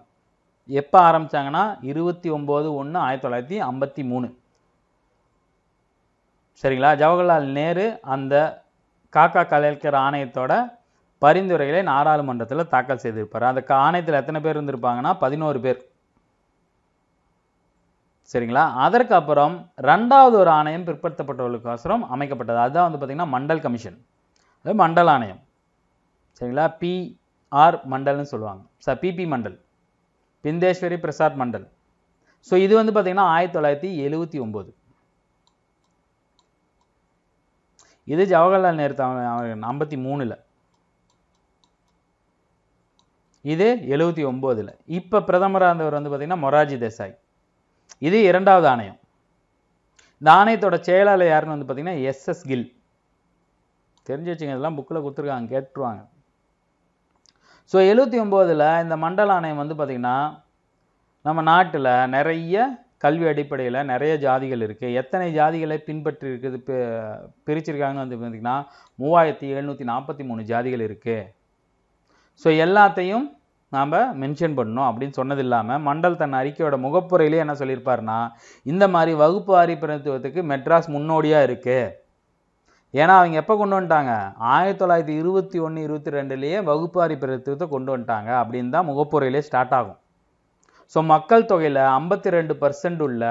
எப்போ ஆரம்பித்தாங்கன்னா 29/1/1953. சரிங்களா? ஜவஹர்லால் நேரு அந்த காக்கா கலேல்கர் ஆணையத்தோட பரிந்துரைகளை நாடாளுமன்றத்தில் தாக்கல் செய்திருப்பார். அந்த ஆணையத்தில் எத்தனை பேர் இருந்திருப்பாங்கன்னா 11 பேர். சரிங்களா? அதற்கு அப்புறம் 2வது ஒரு ஆணையம் பிற்படுத்தப்பட்டவர்களுக்கோசரம் அமைக்கப்பட்டது. அதுதான் வந்து பார்த்திங்கன்னா மண்டல் கமிஷன். அது மண்டல் ஆணையம். சரிங்களா? PR மண்டல்னு சொல்லுவாங்க. பிபி மண்டல், பிந்தேஸ்வரி பிரசாத் மண்டல். ஸோ இது வந்து பார்த்திங்கன்னா 1979. இது ஜவஹர்லால் நேரு 53ல், இது 79ல். இப்போ பிரதமராக இருந்தவர் வந்து பார்த்திங்கன்னா மொரார்ஜி தேசாய். இது 2வது ஆணையம். இந்த ஆணையத்தோட செயலாளர் யாருன்னு வந்து பார்த்திங்கன்னா SS கில். தெரிஞ்சு வச்சுங்க, இதெல்லாம் புக்கில் கொடுத்துருக்காங்க, கேட்டுருவாங்க. ஸோ 79ல் இந்த மண்டல ஆணையம் வந்து பார்த்திங்கன்னா நம்ம நாட்டில் நிறைய கல்வி அடிப்படையில் நிறைய ஜாதிகள் இருக்குது. எத்தனை ஜாதிகளை பின்பற்றி இருக்குது பிரிச்சிருக்காங்கன்னு வந்து பார்த்திங்கன்னா 3743 ஜாதிகள் இருக்குது. ஸோ எல்லாத்தையும் நாம் மென்ஷன் பண்ணணும் அப்படின்னு சொன்னது இல்லாமல் மண்டல் தன் அறிக்கையோட முகப்புரையிலே என்ன சொல்லியிருப்பாருன்னா, இந்த மாதிரி வகுப்பு வாரி பிரதித்துவத்துக்கு மெட்ராஸ் முன்னோடியாக இருக்குது. ஏன்னா அவங்க எப்போ கொண்டு வந்துட்டாங்க? 1921-22லேயே வகுப்பு வாரி பிரதித்துவத்தை கொண்டு வந்துட்டாங்க அப்படின்னு தான் முகப்புரையிலே ஸ்டார்ட் ஆகும். ஸோ மக்கள் தொகையில் 52% உள்ள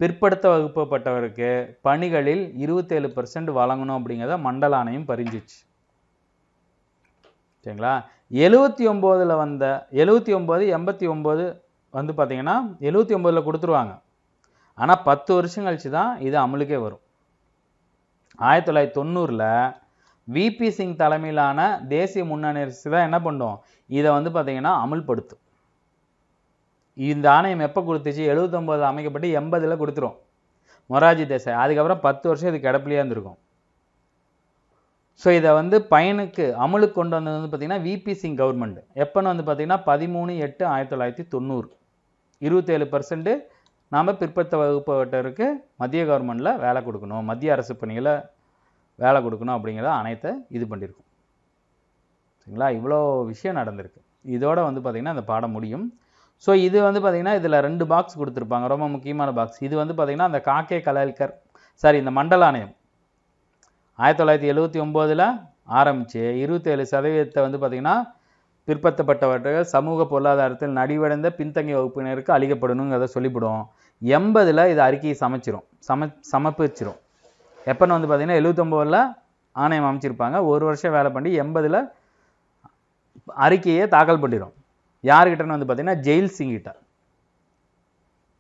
பிற்படுத்த வகுப்பப்பட்டவருக்கு பணிகளில் 27% வழங்கணும் அப்படிங்கிறத மண்டல ஆணையம் பரிந்துச்சு. சரிங்களா? 79ல் வந்த 79, 89 வந்து பார்த்திங்கன்னா 79ல் கொடுத்துருவாங்க. ஆனால் 10 வருஷம் கழிச்சு தான் இது அமலுக்கே வரும். 1990ல் VP சிங் தலைமையிலான தேசிய முன்னணி அரசு தான் என்ன பண்ணும், இதை வந்து பார்த்திங்கன்னா அமுல்படுத்தும். இந்த ஆணையம் எப்போ கொடுத்துச்சு? 79 அமைக்கப்பட்டு 80ல் கொடுத்துரும் மொரார்ஜி தேசாய். அதுக்கப்புறம் 10 வருஷம் இது கிடப்பிலையாக இருந்திருக்கும். ஸோ இதை வந்து பயனுக்கு அமலுக்கு கொண்டு வந்தது வந்து பார்த்திங்கன்னா VP சிங் கவர்மெண்ட். எப்போன்னு வந்து பார்த்திங்கன்னா 13/8/1990. 27% நாம் பிற்படுத்த வகுப்பவட்டருக்கு மத்திய கவர்மெண்ட்டில் வேலை கொடுக்கணும், மத்திய அரசு பணிகளை வேலை கொடுக்கணும் அப்படிங்கிறத அனைத்தை இது பண்ணியிருக்கும். சரிங்களா? இவ்வளோ விஷயம் நடந்திருக்கு. இதோட வந்து பார்த்திங்கன்னா இந்த பாடம் முடியும். ஸோ இது வந்து பார்த்திங்கன்னா இதில் 2 பாக்ஸ் கொடுத்துருப்பாங்க, ரொம்ப முக்கியமான பாக்ஸ். இது வந்து பார்த்திங்கன்னா அந்த காக்கே கலேல்கர் இந்த மண்டல ஆணையம் 1979ல் ஆரம்பித்து 27% வந்து பார்த்திங்கன்னா பிற்படுத்தப்பட்டவர்கள் சமூக பொருளாதாரத்தில் நலிவடைந்த பின்தங்கிய வகுப்பினருக்கு அளிக்கப்படணுங்கிறத சொல்லிவிடும். 80ல் இது அறிக்கையை சமர்ப்பிச்சிரும். எப்போன்னு வந்து பார்த்திங்கன்னா 79ல் ஆணையம் அமைச்சிருப்பாங்க. 1 வருஷம் வேலை பண்ணி 80ல் அறிக்கையை தாக்கல் பண்ணிடும். யாருக்கிட்டன்னு வந்து பார்த்திங்கன்னா ஜெயில் சிங் கிட்ட.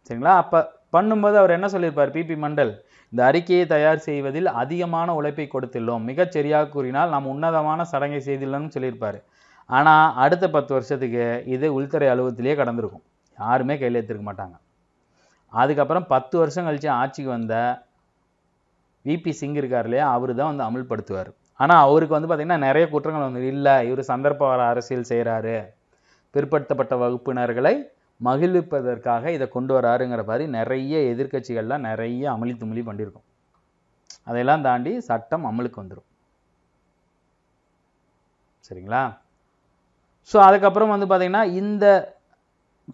சரிங்களா? அப்போ பண்ணும்போது அவர் என்ன சொல்லியிருப்பார்? பிபி மண்டல் இந்த அறிக்கையை தயார் செய்வதில் அதிகமான உழைப்பை கொடுத்துள்ளோம், மிகச்சரியாக கூறினால் நாம் உன்னதமான சடங்கை செய்துள்ளோம்னு சொல்லியிருப்பார். ஆனால் அடுத்த 10 வருஷத்துக்கு இது உள்துறை அலுவலகத்திலேயே கடந்திருக்கும், யாருமே கையில் எடுத்துருக்க மாட்டாங்க. அதுக்கப்புறம் 10 வருஷம் கழிச்சு ஆட்சிக்கு வந்த VP சிங் இருக்கார் இல்லையா, அவர் தான் வந்து அமல்படுத்துவார். ஆனால் அவருக்கு வந்து பார்த்திங்கன்னா நிறைய குற்றங்கள் வந்து இல்லை, இவர் சந்தர்ப்பவாத அரசியல் செய்கிறாரு, பிற்படுத்தப்பட்ட வகுப்பினர்களை மகிழ்விப்பதற்காக இதை கொண்டு வராருங்கிற மாதிரி நிறைய எதிர்கட்சிகள்லாம் நிறைய அமளி துமளி பண்ணியிருக்கும். அதையெல்லாம் தாண்டி சட்டம் அமலுக்கு வந்துடும். சரிங்களா? ஸோ அதுக்கப்புறம் வந்து பார்த்திங்கன்னா இந்த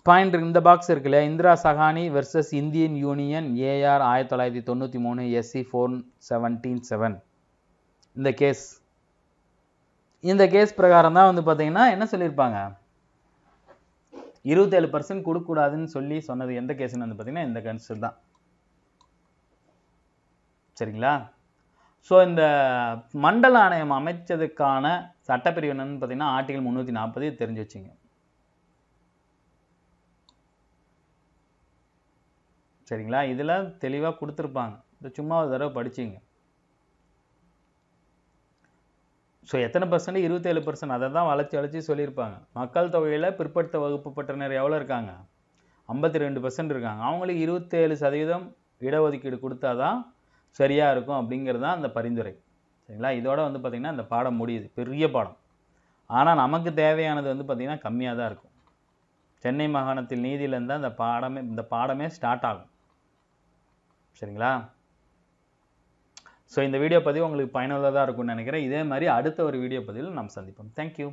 பாயிண்ட், இந்த பாக்ஸ் இருக்கு இல்லையா, Indira Sawhney versus Indian union AR 1993 SC 417 இந்த கேஸ் பிரகாரம் தான் வந்து பார்த்திங்கன்னா என்ன சொல்லியிருப்பாங்க, 27% கொடுக்கக்கூடாதுன்னு சொன்னது எந்த கேஸ்ன்னு வந்து பார்த்திங்கன்னா இந்த கேஸ் தான். சரிங்களா? ஸோ இந்த மண்டல ஆணையம் அமைச்சதுக்கான சட்டப்பிரிவு என்னன்னு பார்த்தீங்கன்னா ஆர்டிகல் 340 தெரிஞ்சு வச்சுங்க. சரிங்களா? இதில் தெளிவாக கொடுத்துருப்பாங்க, இதை சும்மா ஒரு தடவை படிச்சிங்க. ஸோ எத்தனை பர்சன்ட்? 27%. அதை தான் வளைச்சி சொல்லியிருப்பாங்க. மக்கள் தொகையில் பிற்படுத்த வகுப்புப்பட்டனர் எவ்வளோ இருக்காங்க? 52% இருக்காங்க. அவங்களுக்கு 27% இடஒதுக்கீடு கொடுத்தா தான் சரியாக இருக்கும் அப்படிங்கிறது தான் அந்த பரிந்துரை. சரிங்களா? இதோட வந்து பார்த்திங்கன்னா இந்த பாடம் முடியுது, பெரிய பாடம். ஆனால் நமக்கு தேவையானது வந்து பார்த்திங்கன்னா கம்மியாக தான் இருக்கும். சென்னை மாகாணத்தில் நீதியிலேருந்து தான் இந்த பாடமே ஸ்டார்ட் ஆகும். சரிங்களா? ஸோ இந்த வீடியோ பதிவு உங்களுக்கு பயனுள்ளதாக இருக்கும்னு நினைக்கிறேன். இதே மாதிரி அடுத்த ஒரு வீடியோ பதிவில் நாம் சந்திப்போம். தேங்க்யூ.